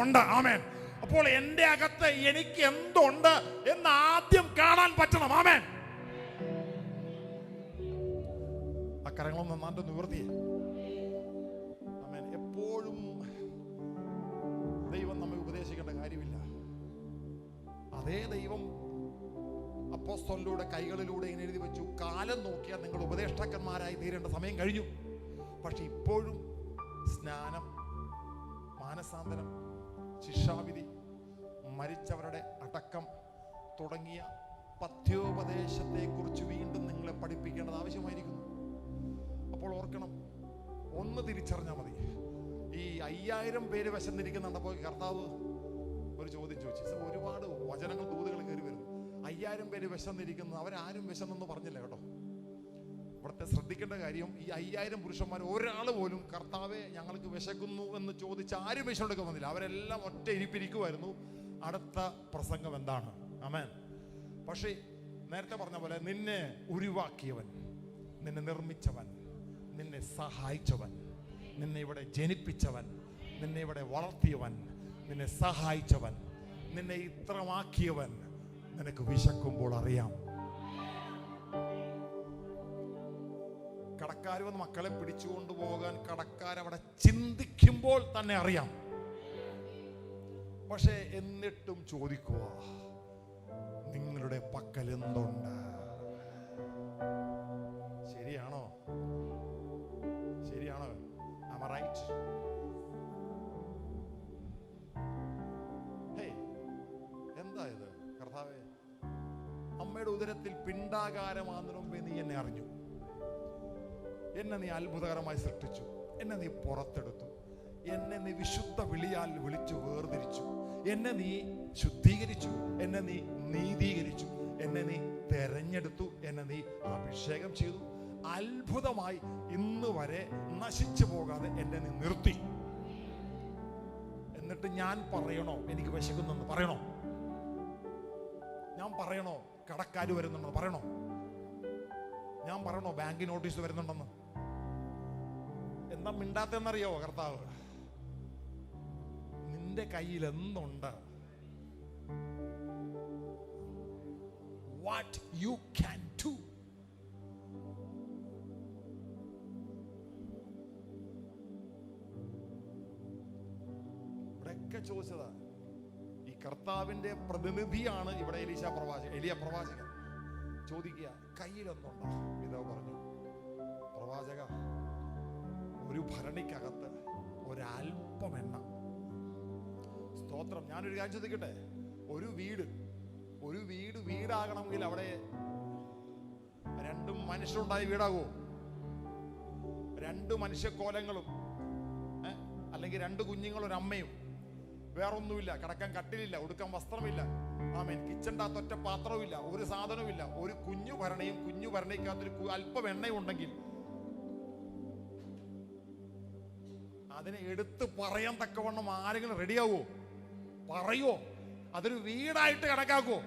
ഉണ്ട്. ആമേൻ. അപ്പോൾ എന്റെ അകത്ത് എനിക്ക് എന്തുണ്ട് എന്ന് ആദ്യം കാണാൻ പറ്റണം. ആമേൻ. അക്കരങ്ങളൊന്നും നന്നായിട്ട് നിവർത്തിയേ. ആമേൻ. എപ്പോഴും ദൈവം നമ്മെ ഉപദേശിക്കേണ്ട കാര്യമില്ല. അതേ ദൈവം അപ്പോസ്തലരുടെ കൈകളിലൂടെ ഇങ്ങനെ എഴുതി വെച്ചു, കാലം നോക്കിയാൽ നിങ്ങൾ ഉപദേഷ്ടാക്കന്മാരായി തീരേണ്ട സമയം കഴിഞ്ഞു. പക്ഷെ ഇപ്പോഴും സ്നാനം, മാനസാന്തരം, ശിക്ഷാവിധി, മരിച്ചവരുടെ അടക്കം തുടങ്ങിയ പഥ്യോപദേശത്തെക്കുറിച്ച് വീണ്ടും നിങ്ങളെ പഠിപ്പിക്കേണ്ടത് ആവശ്യമായിരിക്കുന്നു. അപ്പോൾ ഓർക്കണം, ഒന്ന് തിരിച്ചറിഞ്ഞാൽ മതി. ഈ 5000 പേര് വിശന്നിരിക്കുന്നുണ്ടപ്പോൾ കർത്താവ് ഒരു ചോദ്യം ചോദിച്ചു. ഒരുപാട് വചനങ്ങൾ, ദൂതുകൾ കയറി വരുന്നു. 5000 പേര് വിശന്നിരിക്കുന്നത്, അവരാരും വിശന്നെന്ന് പറഞ്ഞില്ല കേട്ടോ. ഇവിടുത്തെ ശ്രദ്ധിക്കേണ്ട കാര്യം, ഈ 5000 പുരുഷന്മാർ ഒരാൾ പോലും കർത്താവെ ഞങ്ങൾക്ക് വിശക്കുന്നു എന്ന് ചോദിച്ച് ആരും വിശന്നെടുക്കാൻ വന്നില്ല. അവരെല്ലാം ഒറ്റ ഇരിപ്പിരിക്കുമായിരുന്നു. അടുത്ത പ്രസംഗം എന്താണ്? ആമേൻ. പക്ഷേ നേരത്തെ പറഞ്ഞ പോലെ നിന്നെ ഉരുവാക്കിയവൻ, നിന്നെ നിർമ്മിച്ചവൻ, നിന്നെ സഹായിച്ചവൻ, നിന്നെ ഇവിടെ ജനിപ്പിച്ചവൻ, നിന്നെ ഇവിടെ വളർത്തിയവൻ, നിന്നെ സഹായിച്ചവൻ, നിന്നെ ഇത്രമാക്കിയവൻ നിനക്ക് വിശക്കുമ്പോൾ അറിയാം. കടക്കാർ വന്ന് മക്കളെ പിടിച്ചുകൊണ്ട് പോകാൻ കടക്കാരവിടെ ചിന്തിക്കുമ്പോൾ തന്നെ അറിയാം. പക്ഷെ എന്നിട്ടും ചോദിക്കുക, നിങ്ങളുടെ പക്കൽ എന്തുണ്ട്? ശരിയാണോ? ശരിയാണോ? Am I right? എന്താ ഇത് കർത്താവേ? അമ്മയുടെ ഉദരത്തിൽ പിണ്ടാകാരമാകുന്നതിന് മുമ്പേ നീ എന്നെ അറിഞ്ഞു. എന്നെ നീ അത്ഭുതകരമായി സൃഷ്ടിച്ചു. എന്നെ നീ പുറത്തെടുത്തു. എന്നെ നീ വിശുദ്ധ വിളിയാൽ വിളിച്ചു വേർതിരിച്ചു. എന്നെ നീ ശുദ്ധീകരിച്ചു. എന്നെ നീ നീതീകരിച്ചു. എന്നെ നീ തെരഞ്ഞെടുത്തു. എന്നെ നീ അഭിഷേകം ചെയ്തു. അത്ഭുതമായി ഇന്ന് വരെ നശിച്ചു പോകാതെ എന്നെ നീ നിർത്തി. എന്നിട്ട് ഞാൻ പറയണോ എനിക്ക് വിശക്കുന്നെന്ന്? പറയണോ? ഞാൻ പറയണോ കടക്കാര് വരുന്നുണ്ടെന്ന്? പറയണോ? ഞാൻ പറയണോ ബാങ്ക് നോട്ടീസ് വരുന്നുണ്ടെന്ന്? എന്താ മിണ്ടാത്തെന്നറിയോ കർത്താവ്? നിന്റെ കയ്യിൽ എന്തുണ്ട്? What you can do. ഇവിടെയൊക്കെ ചോദിച്ചതാ. ഈ കർത്താവിന്റെ പ്രതിനിധിയാണ് ഇവിടെ എലിയ പ്രവാചകൻ. ചോദിക്കുക, കയ്യിലൊന്നുണ്ടോ? പിതാവ് പറഞ്ഞു, പ്രവാചക, ഒരു ഭരണിക്കകത്ത് ഒരൽപ്പം എണ്ണ. സ്തോത്രം. ഞാനൊരു കാര്യം ചോദിക്കട്ടെ, ഒരു വീട് വീടാകണമെങ്കിൽ അവിടെ 2 മനുഷ്യരുണ്ടായി വീടാകുമോ? 2 മനുഷ്യക്കോലങ്ങളും അല്ലെങ്കിൽ 2 കുഞ്ഞുങ്ങളും ഒരു അമ്മയും വേറൊന്നുമില്ല, കിടക്കാൻ കട്ടിലില്ല, ഉടുക്കാൻ വസ്ത്രമില്ല. ആമേൻ. കിച്ചൻ്റെ അകത്ത് ഒറ്റ പാത്രവുമില്ല, ഒരു സാധനവുമില്ല. ഒരു കുഞ്ഞു ഭരണയും കുഞ്ഞു ഭരണയ്ക്കകത്തൊരു അല്പം എണ്ണയും ഉണ്ടെങ്കിൽ അതിനെ എടുത്ത് പറയാൻ തക്കവണ്ണം ആരെങ്കിലും റെഡിയാവോ? പറയോ? അതൊരു വീടായിട്ട് കണക്കാക്കുവോ?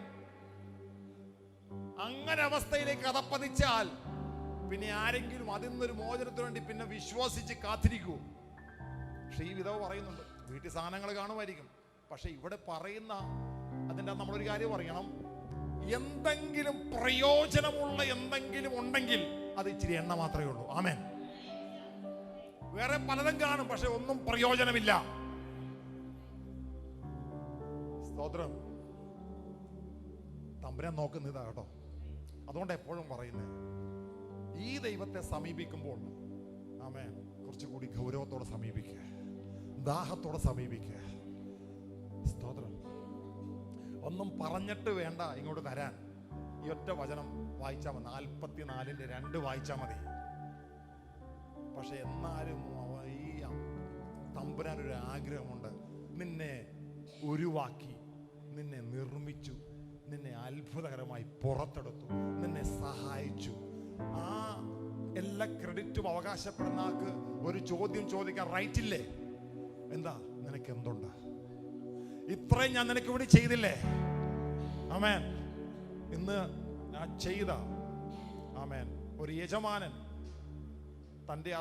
അങ്ങനെ അവസ്ഥയിലേക്ക് അതപ്പതിച്ചാൽ പിന്നെ ആരെങ്കിലും അതിൽ നിന്നൊരു മോചനത്തിന് വേണ്ടി പിന്നെ വിശ്വസിച്ച് കാത്തിരിക്കൂ? പക്ഷെ ഈ വിധവ പറയുന്നുണ്ട്, വീട്ടിൽ സാധനങ്ങൾ കാണുമായിരിക്കും, പക്ഷെ ഇവിടെ പറയുന്ന അതിൻ്റെ നമ്മളൊരു കാര്യം പറയണം, എന്തെങ്കിലും പ്രയോജനമുള്ള എന്തെങ്കിലും ഉണ്ടെങ്കിൽ അത് ഇച്ചിരി എണ്ണ മാത്രമേ ഉള്ളൂ. ആമേൻ. വേറെ പലതും കാണും, പക്ഷെ ഒന്നും പ്രയോജനമില്ല. സ്തോത്രം. തമ്പുരാൻ നോക്കുന്നതാ കേട്ടോ. അതുകൊണ്ട് എപ്പോഴും പറയുന്നത്, ഈ ദൈവത്തെ സമീപിക്കുമ്പോൾ ആമേൻ കുറച്ചുകൂടി ഗൗരവത്തോടെ സമീപിക്കുക, ദാഹത്തോടെ സമീപിക്കുക. സ്തോത്രം. ഒന്നും പറഞ്ഞിട്ട് വേണ്ട ഇങ്ങോട്ട് തരാൻ. ഈ ഒറ്റ വചനം വായിച്ചാൽ മതി, 44:2 വായിച്ചാൽ മതി. പക്ഷെ എന്നാലും ഈ തമ്പുരാനൊരു ആഗ്രഹമുണ്ട്. നിന്നെ ഉരുവാക്കി, നിന്നെ നിർമ്മിച്ചു, നിന്നെ അത്ഭുതകരമായി പുറത്തെടുത്തു, നിന്നെ സഹായിച്ചു. ആ എല്ലാ ക്രെഡിറ്റും അവകാശപ്പെടുന്ന ആൾക്ക് ഒരു ചോദ്യം ചോദിക്കാൻ റൈറ്റ് ഇല്ലേ? എന്താ നിനക്ക് എന്തുണ്ട്? ഇത്രയും ഞാൻ നിനക്ക് വേണ്ടി ചെയ്തില്ലേ? ആമേൻ. ഇന്ന് ഞാൻ ചെയ്ത ആമേൻ ഒരു യജമാനൻ തൻ്റെ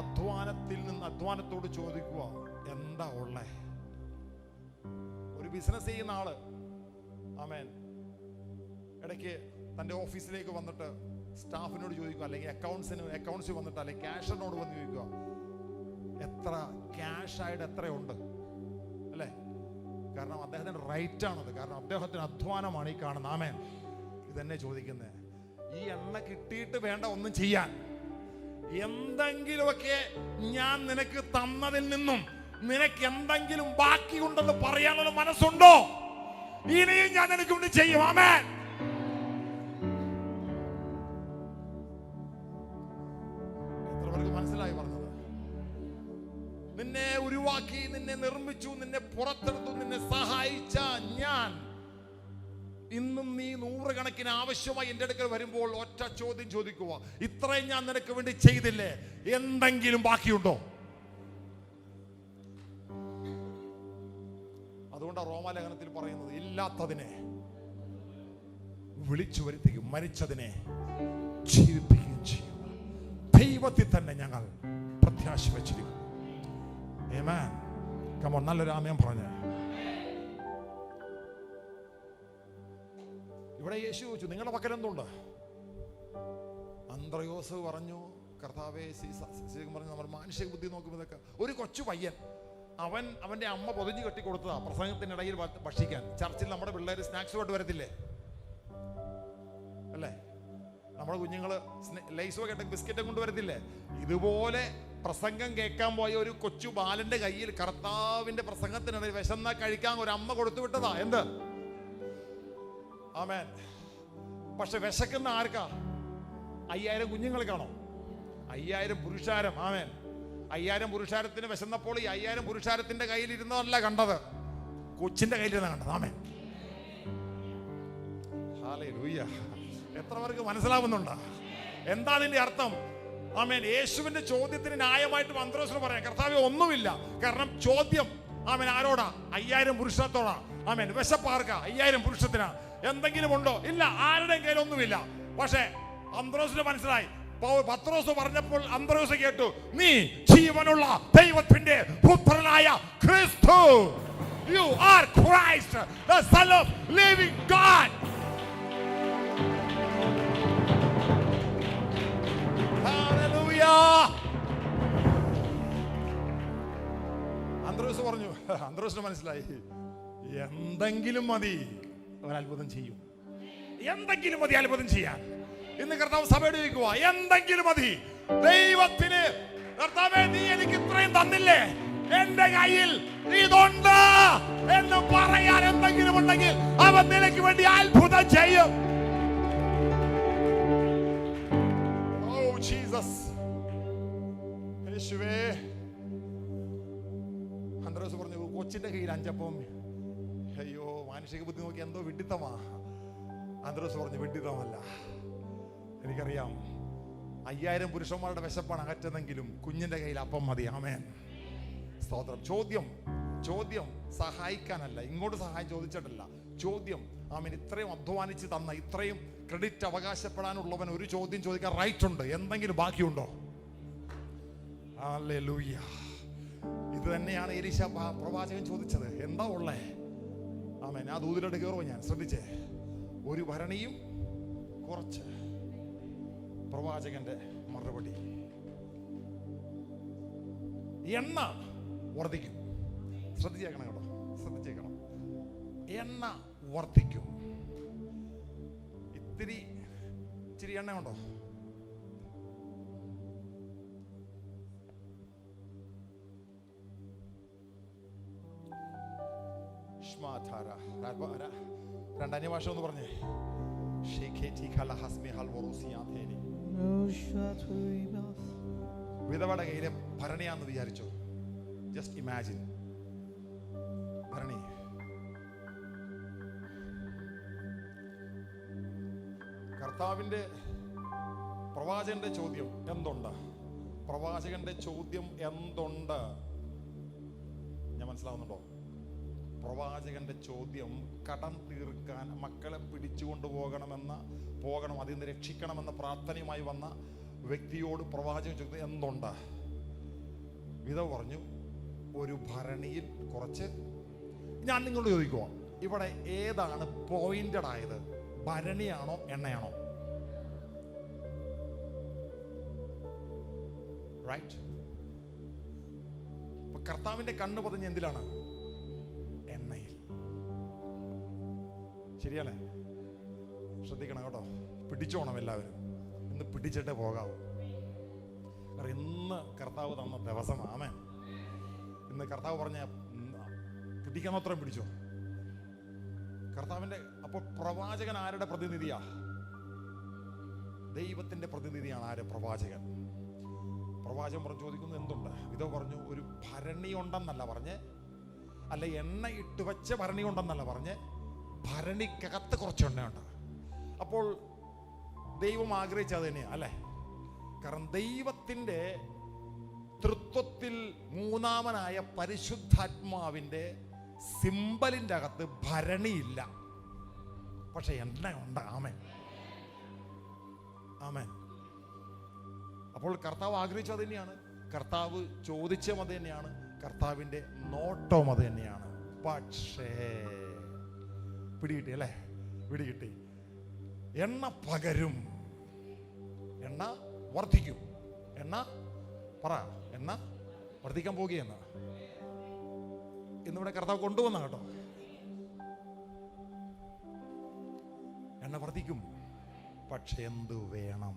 അധ്വാനത്തോട് ചോദിക്കുക, എന്താ ഉള്ളേ? ഒരു ബിസിനസ് ചെയ്യുന്ന ആള് ആമേൻ ഇടയ്ക്ക് തൻ്റെ ഓഫീസിലേക്ക് വന്നിട്ട് സ്റ്റാഫിനോട് ചോദിക്കുക, അല്ലെങ്കിൽ അക്കൗണ്ട്സിൽ വന്നിട്ട്, അല്ലെങ്കിൽ ക്യാഷറിനോട് വന്ന് ചോദിക്കുക, എത്ര ക്യാഷായിട്ട് എത്രയുണ്ട് അല്ലേ? കാരണം അദ്ദേഹത്തിന് റൈറ്റ് ആണത്, കാരണം അദ്ദേഹത്തിന് അധ്വാനമാണ് ഈ കാണുന്നത്. ആമേൻ. ഇതെന്നെ ചോദിക്കുന്നത്, ഈ എണ്ണ കിട്ടിയിട്ട് വേണ്ട ഒന്നും ചെയ്യാൻ. എന്തെങ്കിലുമൊക്കെ ഞാൻ നിനക്ക് തന്നതിൽ നിന്നും നിനക്ക് എന്തെങ്കിലും ബാക്കിയുണ്ടെന്ന് പറയാനുള്ള മനസ്സുണ്ടോ? ഇനിയും ഞാൻ നിനക്ക് വേണ്ടി ചെയ്യും. ആമേൻ. മനസ്സിലായി പറഞ്ഞത്? നിന്നെ ഉരുവാക്കി, നിന്നെ നിർമ്മിച്ചു, നിന്നെ പുറത്തെടുത്തു, നിന്നെ സഹായിച്ച ഞാൻ ഇന്നും നീ 100 കണക്കിന് ആവശ്യമായി എൻ്റെ അടുക്കൽ വരുമ്പോൾ ഒറ്റ ചോദ്യം ചോദിക്കുക, ഇത്രയും ഞാൻ നിനക്ക് വേണ്ടി ചെയ്തില്ലേ, എന്തെങ്കിലും ബാക്കിയുണ്ടോ? അതുകൊണ്ടാണ് റോമാലേഖനത്തിൽ പറയുന്നത്, ഇല്ലാത്തതിനെ വിളിച്ചു വരുത്തുകയും മരിച്ചതിനെ ജീവിപ്പിക്കുകയും ചെയ്യും. ദൈവത്തിൽ തന്നെ ഞങ്ങൾ പ്രത്യാശ വെച്ചിരിക്കുന്നു. ആമേൻ. കമോൺ, നല്ലൊരു ആമേൻ പറഞ്ഞ. ഇവിടെ യേശു ചോദിച്ചു, നിങ്ങളുടെ പക്കൽ എന്തുണ്ട്? അന്ത്രയോസ് പറഞ്ഞു, കർത്താവേ, പറഞ്ഞു, നമ്മൾ മാനുഷിക ബുദ്ധി നോക്കുമ്പോൾ ഇതൊക്കെ. ഒരു കൊച്ചു പയ്യൻ, അവന്റെ അമ്മ പൊതിഞ്ഞു കെട്ടി കൊടുത്തതാ പ്രസംഗത്തിനിടയിൽ ഭക്ഷിക്കാൻ. ചർച്ചിൽ നമ്മുടെ പിള്ളേർ സ്നാക്സുമായിട്ട് വരത്തില്ലേ അല്ലേ? നമ്മുടെ കുഞ്ഞുങ്ങള് ലൈസോ കേട്ട ബിസ്ക്കറ്റും കൊണ്ട് വരത്തില്ലേ? ഇതുപോലെ പ്രസംഗം കേൾക്കാൻ പോയ ഒരു കൊച്ചു ബാലന്റെ കയ്യിൽ കർത്താവിന്റെ പ്രസംഗത്തിനിടയിൽ വിശന്ന കഴിക്കാൻ ഒരു അമ്മ കൊടുത്തു വിട്ടതാ. എന്ത്? ആമേൻ. പക്ഷെ വിശക്കുന്ന ആർക്കാ? 5000 കുഞ്ഞുങ്ങൾക്കാണോ? 5000 പുരുഷാരം. ആമേൻ. 5000 പുരുഷാരത്തിന് വിശന്നപ്പോൾ ഈ 5000 പുരുഷാരത്തിന്റെ കയ്യിൽ ഇരുന്നതല്ല കണ്ടത്, കൊച്ചിന്റെ കയ്യിലിരുന്ന കണ്ടത്. ആമേൻ. ഹല്ലേലൂയ. എത്ര പേർക്ക് മനസ്സിലാവുന്നുണ്ട് എന്താ അതിന്റെ അർത്ഥം? ആമേൻ. യേശുവിന്റെ ചോദ്യത്തിന് ന്യായമായിട്ട് അന്ത്രയോസിന് പറയാം, കർത്താവേ ഒന്നുമില്ല. കാരണം ചോദ്യം ആമേൻ ആരോടാ? 5000 പുരുഷത്തോടാ. ആമേൻ. വിശപ്പാർക്കാ? 5000 പുരുഷത്തിനാ. എന്തെങ്കിലും ഉണ്ടോ? ഇല്ല, ആരുടെയും കയ്യിലൊന്നുമില്ല. പക്ഷേ അന്ത്രയോസിന് മനസ്സിലായി. പത്രോസ് പറഞ്ഞപ്പോൾ അന്ത്രയോസ് കേട്ടു, നീ ജീവനുള്ള ദൈവത്തിന്റെ പുത്രനായ ക്രിസ്തു. You are Christ, the Son of living God. അന്ത്രയോസ് പറഞ്ഞു, അന്ത്രയോസിന് മനസ്സിലായി, എന്തെങ്കിലും മതി ഒരത്ഭുതം ചെയ്യും. എന്തെങ്കിലും മതി അത്ഭുതം ചെയ്യാൻ. ഇന്ന് കർത്താവ് സഭയോട് ചോദിക്കുക, എന്തെങ്കിലും മതി. ദൈവത്തിന്, കർത്താവേ നീ എനിക്ക് ഇത്രയും തന്നില്ലേ, എന്റെ കയ്യിൽ ഇതുണ്ട് എന്ന് പറയാൻ എന്തെങ്കിലും ഉണ്ടെങ്കിൽ അവൻ നിനക്ക് വേണ്ടി അത്ഭുതം ചെയ്യും. ഓ ജീസസ്, യേശുവേ. അന്ത്രയോസ് പറഞ്ഞു, കൊച്ചിന്റെ കയ്യിൽ 5 അപ്പവും അയ്യോ, മാനുഷിക ബുദ്ധി നോക്കി എന്തോ വിഡിത്തമാ. അന്ത്രോസ് പറഞ്ഞു, വിഡിത്തമല്ല. എനിക്കറിയാം 5000 പുരുഷന്മാരുടെ വിശപ്പാണ് അകറ്റുന്നെങ്കിലും കുഞ്ഞിന്റെ കയ്യിൽ അപ്പം മതി. ആമേൻ, സ്തോത്രം. ചോദ്യം സഹായിക്കാനല്ല, ഇങ്ങോട്ട് സഹായം ചോദിച്ചിട്ടല്ല. ചോദ്യം, ആമേൻ, ഇത്രയും അധ്വാനിച്ച് തന്ന, ഇത്രയും ക്രെഡിറ്റ് അവകാശപ്പെടാനുള്ളവൻ ഒരു ചോദ്യം ചോദിക്കാൻ റൈറ്റ് ഉണ്ട്. എന്തെങ്കിലും ബാക്കിയുണ്ടോ? ഹല്ലേലൂയ. ഇത് തന്നെയാണ് എലീശ പ്രവാചകൻ ചോദിച്ചത്. എന്താ ഉള്ളേ? ആമേൻ. ആ ദൂതിലോട്ട് കയറുമോ? ഞാൻ ശ്രദ്ധിച്ചേ. ഒരു ഭരണിയും കുറച്ച്. പ്രവാചകന്റെ മറുപടി, എണ്ണ വർദ്ധിക്കും. ശ്രദ്ധിച്ചേക്കണം കേട്ടോ, ശ്രദ്ധിച്ചേക്കണം. എണ്ണ വർദ്ധിക്കും. ഇച്ചിരി എണ്ണ ഉണ്ടോ? രണ്ടാം ഭാഷ ഒന്ന് പറഞ്ഞേ. വിധവയുടെ കയ്യിലെ ഭരണിയാന്ന് വിചാരിച്ചോ. Just imagine. ഭരണി. കർത്താവിന്റെ പ്രവാചകന്റെ ചോദ്യം എന്തുണ്ട്? പ്രവാചകന്റെ ചോദ്യം എന്തുണ്ട്? ഞാൻ മനസ്സിലാവുന്നുണ്ടോ? പ്രവാചകന്റെ ചോദ്യം കടം തീർക്കാൻ, മക്കളെ പിടിച്ചുകൊണ്ട് പോകണം, അതിൽ നിന്ന് രക്ഷിക്കണമെന്ന പ്രാർത്ഥനയുമായി വന്ന വ്യക്തിയോട് പ്രവാചകൻ ചോദിക്കുന്നത് എന്തുണ്ട്? വിധവ പറഞ്ഞു, ഒരു ഭരണിയിൽ കുറച്ച്. ഞാൻ നിങ്ങളോട് ചോദിക്കുവാ, ഇവിടെ ഏതാണ് പോയിന്റഡ് ആയത്? ഭരണിയാണോ എണ്ണയാണോ? റൈറ്റ്. കർത്താവിന്റെ കണ്ണ് പതിഞ്ഞ് എന്തിലാണ്? എണ്ണയിൽ. ശരിയല്ലേ? ശ്രദ്ധിക്കണം കേട്ടോ, പിടിച്ചോണം എല്ലാവരും. ഇന്ന് പിടിച്ചിട്ടേ പോകാവൂ. ഇന്ന് കർത്താവ് തന്ന ദിവസമാണ്. ഇന്ന് കർത്താവ് പറഞ്ഞ പിടിക്കണത്രയും പിടിച്ചോ. കർത്താവിന്റെ. അപ്പോൾ പ്രവാചകൻ ആരുടെ പ്രതിനിധിയാ? ദൈവത്തിന്റെ പ്രതിനിധിയാണ്. ആര്? പ്രവാചകൻ. പ്രവാചകൻ പറഞ്ഞു ചോദിക്കുന്നത് എന്തുണ്ട്? ഇതോ പറഞ്ഞു, ഒരു ഭരണി ഉണ്ടെന്നല്ല പറഞ്ഞ്, അല്ല എണ്ണ ഇട്ട് വെച്ച ഭരണി ഉണ്ടെന്നല്ല പറഞ്ഞ്, ഭരണിക്കകത്ത് കുറച്ച് എണ്ണയുണ്ട്. അപ്പോൾ ദൈവം ആഗ്രഹിച്ചത് തന്നെയാണ് അല്ലേ? കാരണം ദൈവത്തിന്റെ തൃത്വത്തിൽ മൂന്നാമനായ പരിശുദ്ധാത്മാവിന്റെ സിംബലിന്റെ അകത്ത് ഭരണിയില്ല, പക്ഷെ എണ്ണയുണ്ട്. ആമേൻ, ആമേൻ. അപ്പോൾ കർത്താവ് ആഗ്രഹിച്ചത് തന്നെയാണ്, കർത്താവ് ചോദിച്ചതും അത് തന്നെയാണ്, കർത്താവിന്റെ നോട്ടവും അത് തന്നെയാണ്. പക്ഷേ പിടികിട്ടി അല്ലേ? പിടികിട്ടി. എണ്ണ പകരും, എണ്ണ വർദ്ധിക്കും. എണ്ണ വർദ്ധിക്കാൻ പോകുകയെന്ന് ഇന്നിവിടെ കർത്താവ് കൊണ്ടുവന്ന കേട്ടോ. എണ്ണ വർദ്ധിക്കും, പക്ഷെ എന്തു വേണം?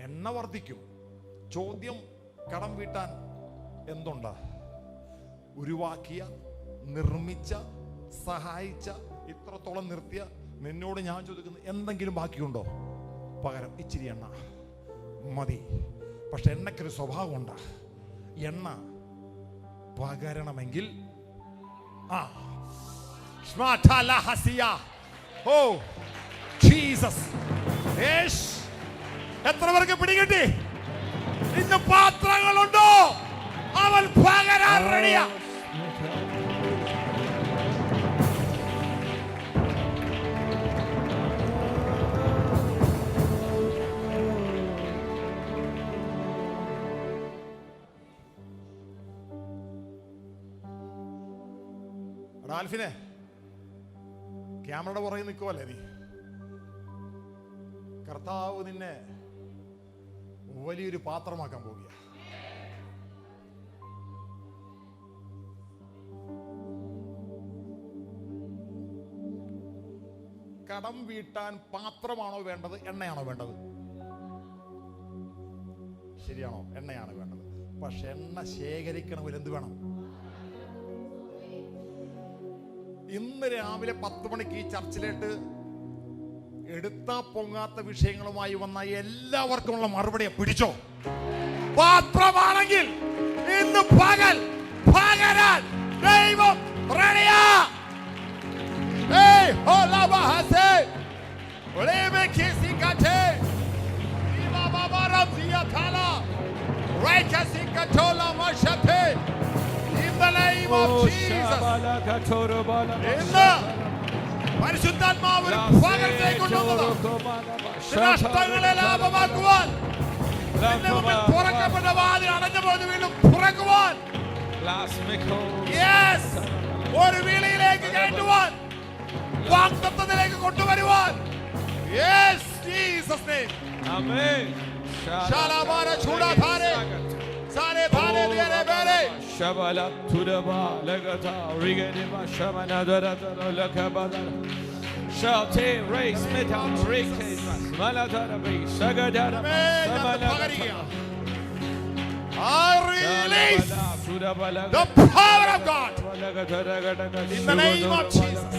എണ്ണ വർദ്ധിക്കും. ചോദ്യം, കടം വീട്ടാൻ എന്തുണ്ട്? ഉരുവാക്കിയ, നിർമ്മിച്ച, സഹായിച്ച, ഇത്രത്തോളം നിർത്തിയ നിന്നോട് ഞാൻ ചോദിക്കുന്നത് എന്തെങ്കിലും ബാക്കിയുണ്ടോ? പകരം ഇച്ചിരി എണ്ണ മതി. പക്ഷെ എണ്ണയ്ക്കൊരു സ്വഭാവമുണ്ട്. എണ്ണ പകരണമെങ്കിൽ എത്ര പേർക്ക് പിടികിട്ടി? ഇന്ന് പാത്രങ്ങളുണ്ടോ? അവൻ പകരാൻ റെഡിയാ. ആൽഫിനെ, ക്യാമറയുടെ പുറകെ നിൽക്കുവല്ലേ നീ? കർത്താവ് നിന്നെ വലിയൊരു പാത്രമാക്കാൻ പോകുക. കടം വീട്ടാൻ പാത്രമാണോ വേണ്ടത്? എണ്ണയാണോ വേണ്ടത്? ശരിയാണോ? എണ്ണയാണ് വേണ്ടത്. പക്ഷെ എണ്ണ ശേഖരിക്കണമെങ്കിൽ എന്ത് വേണം? ഇന്ന് രാവിലെ 10 മണിക്ക് ഈ ചർച്ചിലേക്ക് എടുത്താ പൊങ്ങാത്ത വിഷയങ്ങളുമായി വന്ന എല്ലാവർക്കുമുള്ള മറുപടിയെ പിടിച്ചോ. പാത്രമാണെങ്കിൽ ഇന്ന് പകരാൻ ദൈവം റെഡിയാ. ഏയ് ഹോലബഹസേ ഒലേമെ കിസികത്തെ ഇബാബാബാരം സിയതല റൈകസികതോല മഷത്തെ. In the name of Jesus. ഇന്ന് പരിശുദ്ധാത്മാവ് ഒരു പകർച്ചയെ കൊണ്ടുവന്നതാണ്. നഷ്ടങ്ങളെ ലാഭമാക്കുവാൻ, നിന്റെ മുമ്പിൽ തുറക്കപ്പെട്ട വാതിൽ അടഞ്ഞു പോയത് വീണ്ടും തുറക്കുവാൻ, yes, ഒരു വിളിയിലേക്ക് കയറ്റുവാൻ, വാഗ്ദത്തത്തിലേക്ക് കൊണ്ടുവരുവാൻ, yes, Jesus name. Amen. ശാലാബാര ചൂടാധാരെ Saare ഭാരേ ദേരേ ബേരേ Shabala Tudaba Legata Rigadima Shamana Dara Lakabada Shate Race Metal Rikes Malatara Shagadara I release the power of God in the name of Jesus.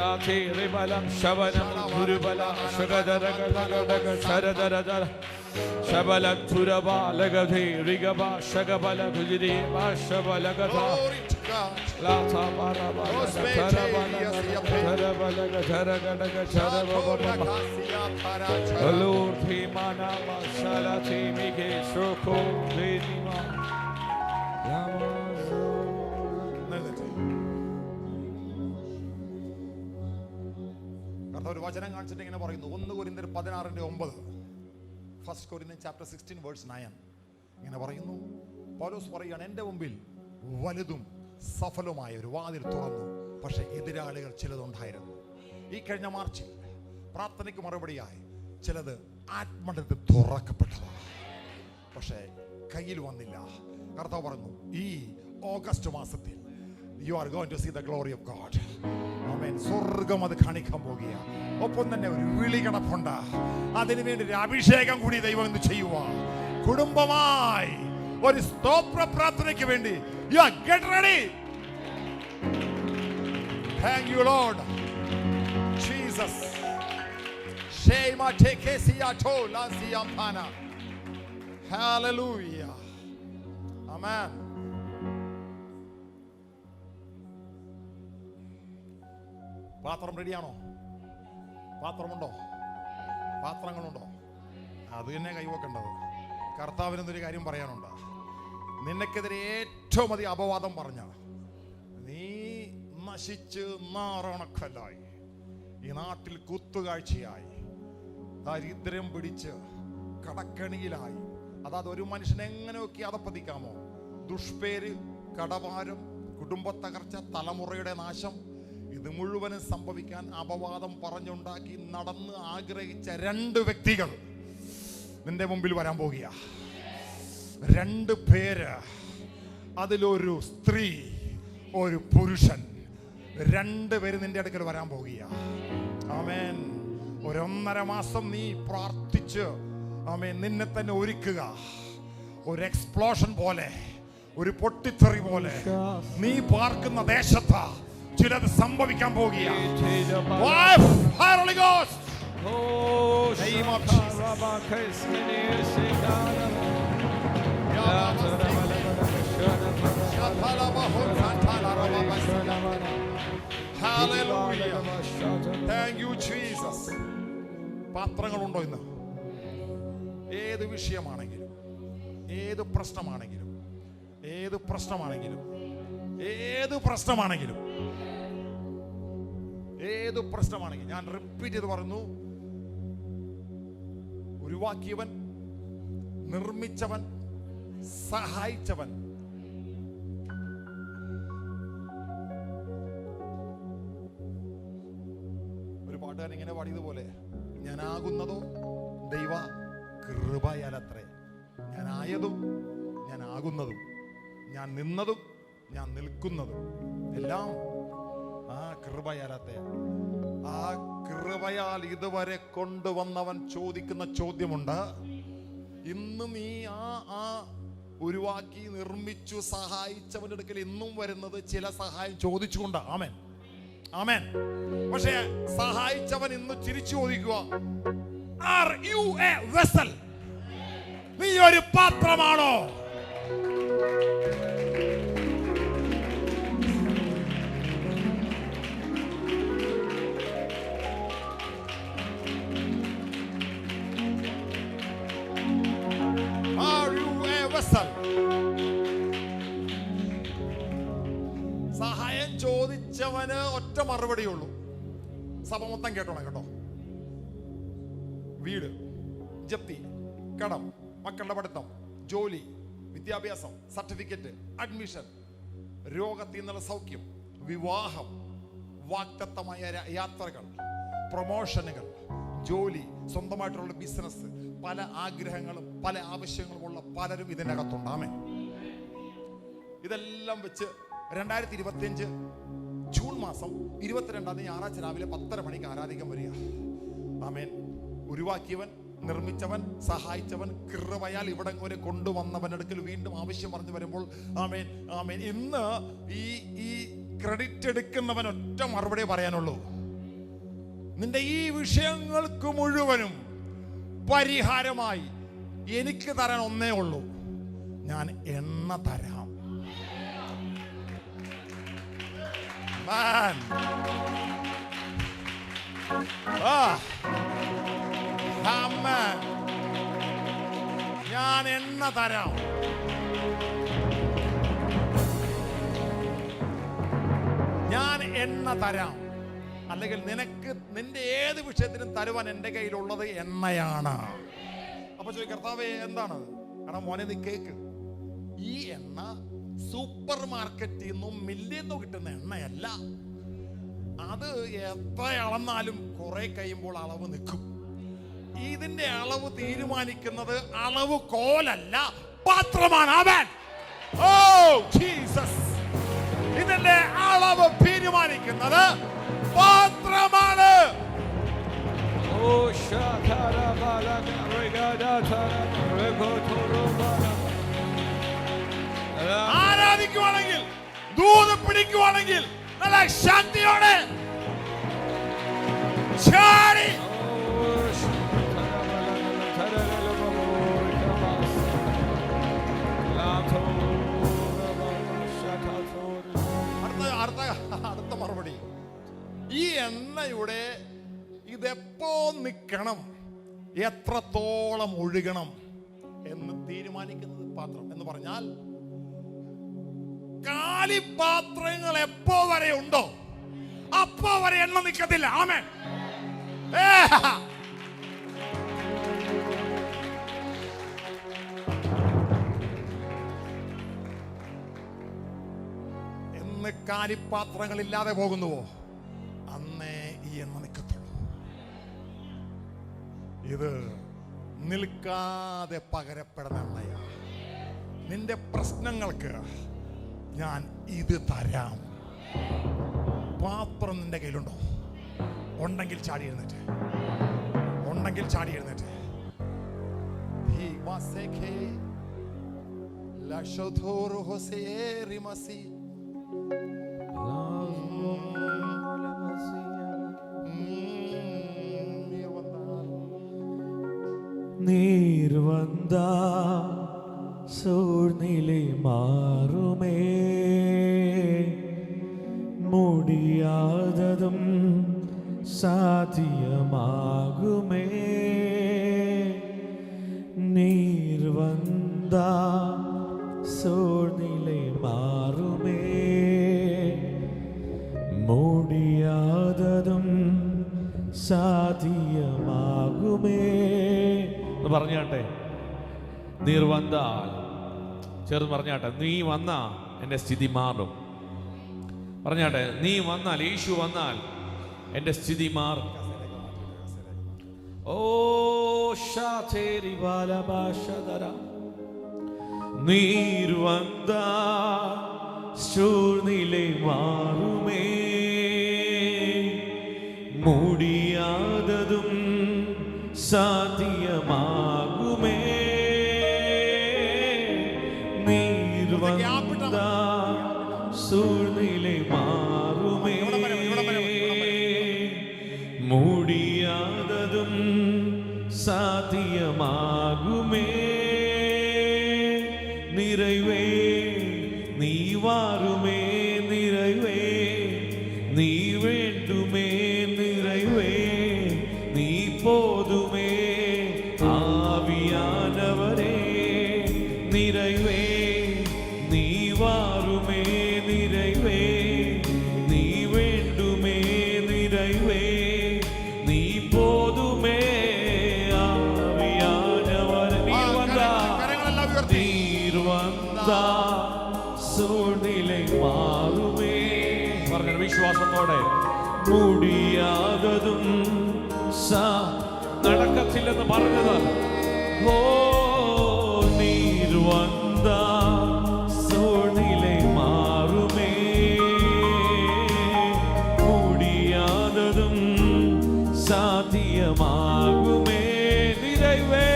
Shate Ribalam Shabana Durubala Shagadara Sharadara Shabala Turaba Lagati Rigaba Shagabala Gujiri Shabala Gata Lata Baraba Lord Himana Shalati Mike Shoko Vedima ഒരു വചനം കാണിച്ചിട്ട് ഇങ്ങനെ പറയുന്നു. 1 കൊരിന്ത്യർ 16:9, 1 Corinthians chapter 16 verse 9 ഇങ്ങനെ പറയുന്നു. പൗലോസ് പറയുകയാണ്, എൻ്റെ മുമ്പിൽ വലുതും സഫലമായ ഒരു വാതിൽ തുറന്നു, പക്ഷെ എതിരാളികൾ ചിലതുണ്ടായിരുന്നു. ഈ കഴിഞ്ഞ മാർച്ചിൽ പ്രാർത്ഥനയ്ക്ക് മറുപടിയായി ചിലത് ആത്മഹത്യത്തിൽ തുറക്കപ്പെട്ടതാണ്, പക്ഷെ കയ്യിൽ വന്നില്ല. കർത്താവ് പറഞ്ഞു, ഈ ഓഗസ്റ്റ് മാസത്തിൽ you are going to see the glory of God. ആമേൻ. സ്വർഗ്ഗം അത് കാണിക്കാൻ പോകുക. ഒപ്പം തന്നെ ഒരു വിളി കിടപ്പുണ്ട്. അതിനുവേണ്ടി ഒരു അഭിഷേകം കൂടി ദൈവം ഇന്ന് ചെയ്യുക. കുടുംബമായി ഒരു സ്തോത്ര പ്രാർത്ഥനയ്ക്ക് വേണ്ടി you are get ready. Thank you Lord Jesus. Shema tekesia to lansiampana. Hallelujah. Amen. പാത്രം റെഡിയാണോ? പാത്രമുണ്ടോ? പാത്രങ്ങളുണ്ടോ? അത് തന്നെ കൈവക്കേണ്ടത്. കർത്താവിനൊരു കാര്യം പറയാനുണ്ട്. നിനക്കെതിരെ ഏറ്റവും അധികം അപവാദം പറഞ്ഞ നീ നശിച്ച് നാറണക്കല്ലായി, ഈ നാട്ടിൽ കുത്തുകാഴ്ചയായി, ദരിദ്രം പിടിച്ച് കടക്കണിയിലായി. അതായത് ഒരു മനുഷ്യനെ എങ്ങനെയൊക്കെ അതപ്പതിക്കാമോ? ദുഷ്പേര്, കടഭാരം, കുടുംബത്തകർച്ച, തലമുറയുടെ നാശം, ഇത് മുഴുവനും സംഭവിക്കാൻ അപവാദം പറഞ്ഞുണ്ടാക്കി നടന്ന് ആഗ്രഹിച്ച 2 വ്യക്തികൾ നിന്റെ മുമ്പിൽ വരാൻ പോകുക. 2 പേര്, അതിലൊരു സ്ത്രീ, ഒരു പുരുഷൻ, 2 പേര് നിന്റെ അടുക്കൽ വരാൻ പോകുക. ആമേൻ. 1.5 മാസം നീ പ്രാർത്ഥിച്ച് ആമേൻ നിന്നെ തന്നെ ഒരുക്കുക. ഒരു എക്സ്പ്ലോഷൻ പോലെ, ഒരു പൊട്ടിത്തെറി പോലെ നീ പാർക്കുന്ന ദേശത്ത് ചിലത് സംഭവിക്കാൻ പോകുക. Holy Ghost. Name of Jesus. Hallelujah. Thank you Jesus. പാത്രങ്ങളുണ്ടോ ഇന്ന്? ഏത് വിഷയമാണെങ്കിലും, ഏത് പ്രശ്നമാണെങ്കിലും, ഏത് പ്രശ്നമാണെങ്കിലും, ഏത് പ്രശ്നമാണെങ്കിലും, ഏത് പ്രശ്നമാണെങ്കിൽ ഞാൻ റിപ്പീറ്റ് ചെയ്ത് പറഞ്ഞു, ഉരുവാക്കിയവൻ, നിർമ്മിച്ചവൻ, സഹായിച്ചവൻ, ഒരു പാട്ടുകാരൻ ഇങ്ങനെ പാടിയതുപോലെ, ഞാനാകുന്നതോ ദൈവ കൃപയാലത്രേ. ഞാനായതും ഞാനാകുന്നതും ഞാൻ നിന്നതും ഞാൻ നിൽക്കുന്നതും എല്ലാം ആ കൃപയാലത്തെ. ആ കൃപയാൽ ഇതുവരെ കൊണ്ടുവന്നവൻ ചോദിക്കുന്ന ചോദ്യമുണ്ട്. ഇന്ന് നീ ആ ഉരുവാക്കി നിർമ്മിച്ചു സഹായിച്ചവന്റെ അടുക്കൽ ഇന്നും വരുന്നത് ചില സഹായം ചോദിച്ചുകൊണ്ട്. ആമേൻ, ആമേൻ. പക്ഷേ സഹായിച്ചവൻ ഇന്ന് ചിരിച്ചു ചോദിക്കുക, ആർ യു എ വെസൽ? നീ ഒരു പാത്രമാണോ? നിറമിച്ചവന് ഒറ്റ മറുപടിയുള്ളൂ. സഭ മൊത്തം കേട്ടോണം കേട്ടോ. വീട്, ജപ്തി, കടം, മക്കളുടെ പഠിത്തം, ജോലി, വിദ്യാഭ്യാസം, സർട്ടിഫിക്കറ്റ്, അഡ്മിഷൻ, രോഗത്തിൽ നിന്നുള്ള സൗഖ്യം, വിവാഹം, വാക്തത്വമായ യാത്രകൾ, പ്രൊമോഷനുകൾ, ജോലി, സ്വന്തമായിട്ടുള്ള ബിസിനസ്, പല ആഗ്രഹങ്ങളും പല ആവശ്യങ്ങളുമുള്ള പലരും ഇതിനകത്തുണ്ട്. ആമേൻ. ഇതെല്ലാം വെച്ച് 2025 ജൂൺ മാസം 22 ഞായറാഴ്ച രാവിലെ 10:30 മണിക്ക് ആരാധിക്കാൻ വരിക. ആമേൻ. ഉരുവാക്കിയവൻ, നിർമ്മിച്ചവൻ, സഹായിച്ചവൻ, കൃപയാൽ ഇവിടം വരെ കൊണ്ടുവന്നവനടുക്കൽ വീണ്ടും ആവശ്യം പറഞ്ഞു വരുമ്പോൾ ആമേൻ, ആമേൻ. ഇന്ന് ഈ ക്രെഡിറ്റ് എടുക്കുന്നവൻ ഒറ്റ മറുപടി പറയാനുള്ളൂ. നിന്റെ ഈ വിഷയങ്ങൾക്ക് മുഴുവനും പരിഹാരമായി എനിക്ക് തരാൻ ഒന്നേ ഉള്ളൂ. ഞാൻ എണ്ണ തരാം. ഞാൻ എണ്ണ തരാം. ഞാൻ എണ്ണ തരാം. അല്ലെങ്കിൽ നിനക്ക് നിന്റെ ഏത് വിഷയത്തിനും തരുവാൻ എൻ്റെ കയ്യിലുള്ളത് എണ്ണയാണ്. അപ്പൊ ചോദിക്കും, കർത്താവേ എന്താണ്? കാരണം മോനെ നീ കേക്ക്, ഈ എണ്ണ സൂപ്പർ മാർക്കറ്റിൽ നിന്നും മില്ലിൽ നിന്നും കിട്ടുന്ന എണ്ണയല്ല. അത് എത്ര അളന്നാലും കുറെ കഴിയുമ്പോൾ അളവ് നിൽക്കും. ഇതിന്റെ അളവ് തീരുമാനിക്കുന്നത് അളവ് കോലല്ല, പാത്രമാണ്. ആമേൻ. Oh Jesus. ഇതിന്റെ അളവ് തീരുമാനിക്കുന്നത് പാത്രമാണ്. ആരാധിക്കുവാണെങ്കിൽ, ദൂത് പിടിക്കുവാണെങ്കിൽ നല്ല ശക്തിയോടെ ചാടി അടുത്ത മറുപടി. ഈ എണ്ണയുടെ ഇതെപ്പോ നിൽക്കണം, എത്രത്തോളം ഒഴുകണം എന്ന് തീരുമാനിക്കുന്നത് പാത്രം. എന്ന് പറഞ്ഞാൽ കാലിപാത്രങ്ങൾ എപ്പോ വരെ ഉണ്ടോ അപ്പോ വരെ എണ്ണ നിൽക്കത്തില്ല. ആമേൻ. എന്ന് കാലിപാത്രങ്ങൾ ഇല്ലാതെ പോകുന്നുവോ അന്നേ ഈ എണ്ണ നിൽക്കത്തുള്ളൂ. ഇത് നിൽക്കാതെ പകരപ്പെടുന്ന എണ്ണയാണ്. നിന്റെ പ്രശ്നങ്ങൾക്ക് ഞാൻ ഇത് തരാം. പാത്രം നിന്റെ കയ്യിലുണ്ടോ? ഉണ്ടെങ്കിൽ ചാടി എഴുന്നേറ്റ്, ഉണ്ടെങ്കിൽ ചാടി എഴുന്നേറ്റ്. நீர் வந்தா சூழ்நிலை மாறுமே, முடியாததும் சாத்தியமாகுமே. நீர் வந்தா சூழ்நிலை மாறுமே, முடியாததும் സാധ്യമാകുമേ എന്ന് പറഞ്ഞാട്ടെ. നീർ വന്നാൽ, ചേർന്ന് പറഞ്ഞാട്ടെ, നീ വന്നാ എൻ്റെ സ്ഥിതി മാറും. പറഞ്ഞാട്ടെ, നീ വന്നാൽ, യേശു വന്നാൽ എൻ്റെ സ്ഥിതി മാറും. ഓ ശാതേരി ബാലഭാഷധര. നീർ വന്നാ സൂഴ്നിலை മാറുമേ, முடியாததும் சாத்தியமாகுமே. நீர் வந்தா சூழ்நிலை மாறுமே, முடியாததும் சாத்தியமாகுமே. நிறைவே நீ வாருமே, நிறைவே நீ வேண்டுமே, நிறைவே நீ போதுமே. ஆவியானவரே நிறைவே நீ வாருமே, நிறைவே நீ നീ പോതുമേ ആവിയാനവർ കരങ്ങളെല്ലാം ഉയർത്തി. നീർവന്താ സൂഴ്നിலை മാറുമേ. പറഞ്ഞ വിശ്വാസത്തോടെ മുടിയാതതും നടക്കത്തില്ലെന്ന് പറഞ്ഞത്. ഓ നീർവന്താ സൂഴ്നിலை മാറുമേ. മുടിയാതതും സാധ്യമാകുമേ. நிறைவே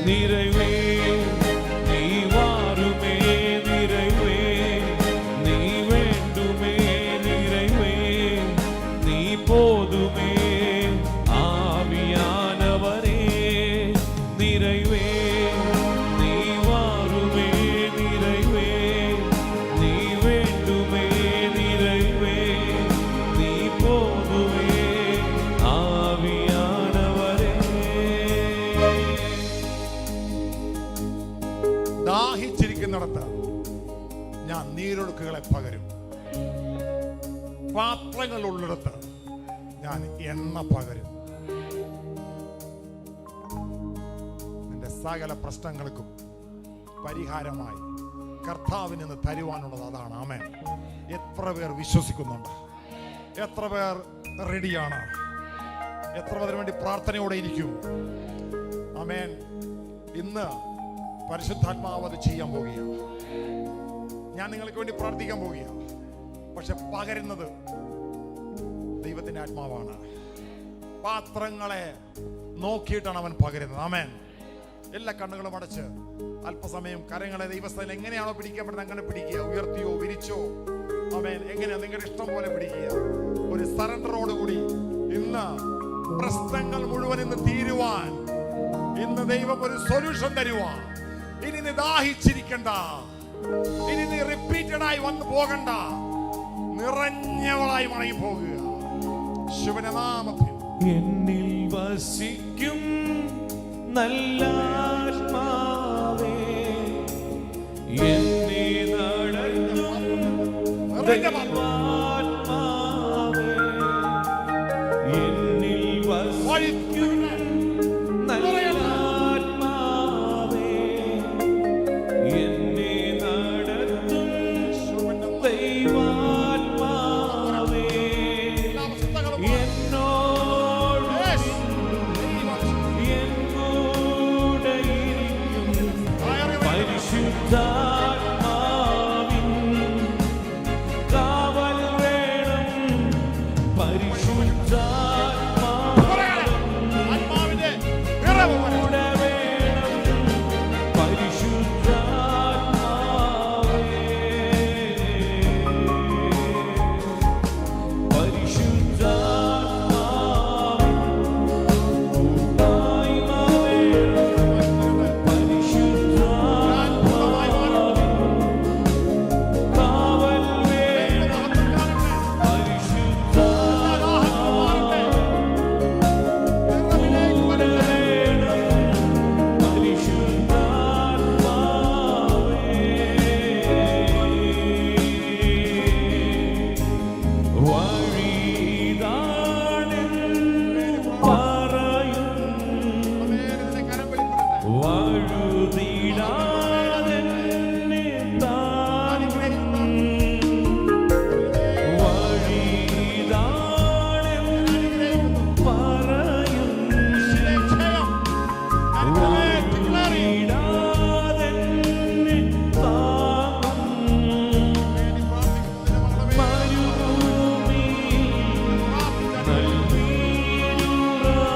நிறைவே நீ வாருமே. நிறைவே நீ வேண்டுமே. நிறைவே நீ போதுமே ஆவியானவரே. நிறைவே நீ வாருமே. நிறைவே நீ வேண்டுமே. நிறைவே நீ போதுமே ആവിയാനവരേ. ദാഹിച്ചിരിക്കുന്നിടത്ത് ഞാൻ നീരൊഴുക്കുകളെ പകരും. പാത്രങ്ങളുള്ളിടത്ത് ഞാൻ എണ്ണ പകരും. നിന്റെ സകല പ്രശ്നങ്ങൾക്കും പരിഹാരമായി കർത്താവിന് ഇന്ന് തരുവാനുള്ളത് അതാണ്. ആമേൻ. എത്ര പേർ വിശ്വസിക്കുന്നുണ്ട്? എത്ര പേർ റെഡിയാണ്? എത്ര പേർക്ക് വേണ്ടി പ്രാർത്ഥനയോടെ ഇരിക്കും? ആമേൻ. ഇന്ന് പരിശുദ്ധാത്മാവ് അത് ചെയ്യാൻ പോവുകയാണ്. ഞാൻ നിങ്ങൾക്ക് വേണ്ടി പ്രാർത്ഥിക്കാൻ പോവുകയാണ്. പക്ഷെ പകരുന്നത് ദൈവത്തിന്റെ ആത്മാവാണ്. പാത്രങ്ങളെ നോക്കിയിട്ടാണ് അവൻ പകരുന്നത്. ആമേൻ. എല്ലാ കണ്ണുകളും അടച്ച് അല്പസമയം കരങ്ങളെ ദൈവസ്ഥയിൽ എങ്ങനെയാണോ പിടിക്കപ്പെടുന്നത് അങ്ങനെ പിടിക്കുക. ഉയർത്തിയോ വിരിച്ചോ, ആമേൻ, എങ്ങനെയാ നിങ്ങളുടെ ഇഷ്ടം പോലെ പിടിക്കുക. ഒരു സറണ്ടറോടുകൂടി ഇന്ന് പ്രശ്നങ്ങൾ മുഴുവൻ ഇന്ന് തീരുവാൻ, ഇന്ന് ദൈവം ഒരു സൊല്യൂഷൻ തരുവാൻ. ഇനി നീ ദാഹിച്ചിരിക്കണ്ട, ഇനി നീ റിപ്പീറ്റഡായി വന്നു പോകണ്ട, നിറഞ്ഞവളായി മടങ്ങി പോകുക. ശിവന്റെ നാമത്തിൽ എന്നിൽ വസിക്കും നല്ല ആത്മാവേ, എന്നെ നടത്തും ദൈവാത്മാവേ. എന്നിൽ വസിക്കും നല്ല ആത്മാവേ, എന്നെ നടത്തും ദൈവാത്മാവേ. എന്നോട് എൻ കൂടെ ഇരിക്കും പരിശുദ്ധാത്മാവിൻ കാവൽ വേണം. ആത്മാവിന്റെ നിറവ് കൂടെ വേണം. പരിശുദ്ധാത്മാവേ, പരിശുദ്ധാത്മാവിൻ കൂട്ടായ്മ വേണം. പരിശുദ്ധാത്മാവിൻ കാവൽ വേണം. പരിശുദ്ധാത്മാവിൻ കൂടെ വേണം. പരിശുദ്ധാത്മാവേ, വഴിതാണെന്ന് പറയും വഴുതിടാതെന്നെ താങ്ങും. വഴിതാണെന്ന് പറയും വഴുതിടാതെന്നെ താങ്ങും. മരുഭൂമി നൽകിയുറവ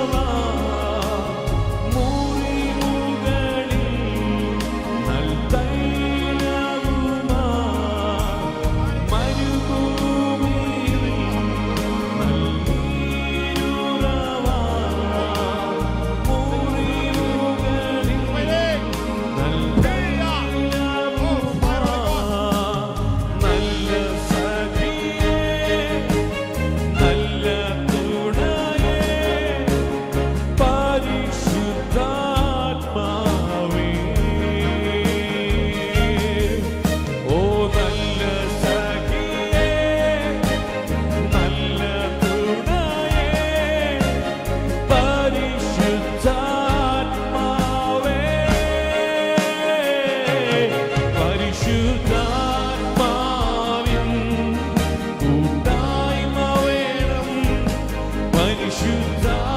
പരിശുദ്ധാത്മാവിൻ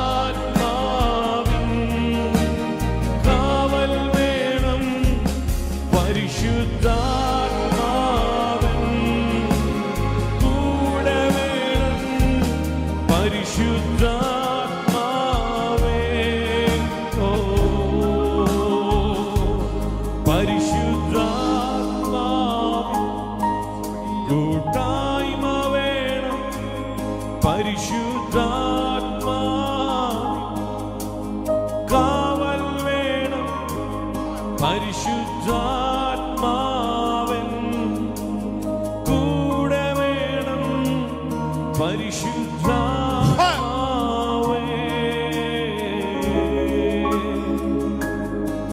കാവൽ വേണം. പരിശുദ്ധാത്മാവൻ കൂടെ വേണം. പരിശുദ്ധാത്മാവേ ഓ പരിശുദ്ധാത്മാവിൻ കൂട്ടായ്മ വേണം. പരിശുദ്ധാത്മാവിൻ കാവൽ വേണം. പരിശുദ്ധാത്മാവൻ കൂടെ വേണം. പരിശുദ്ധ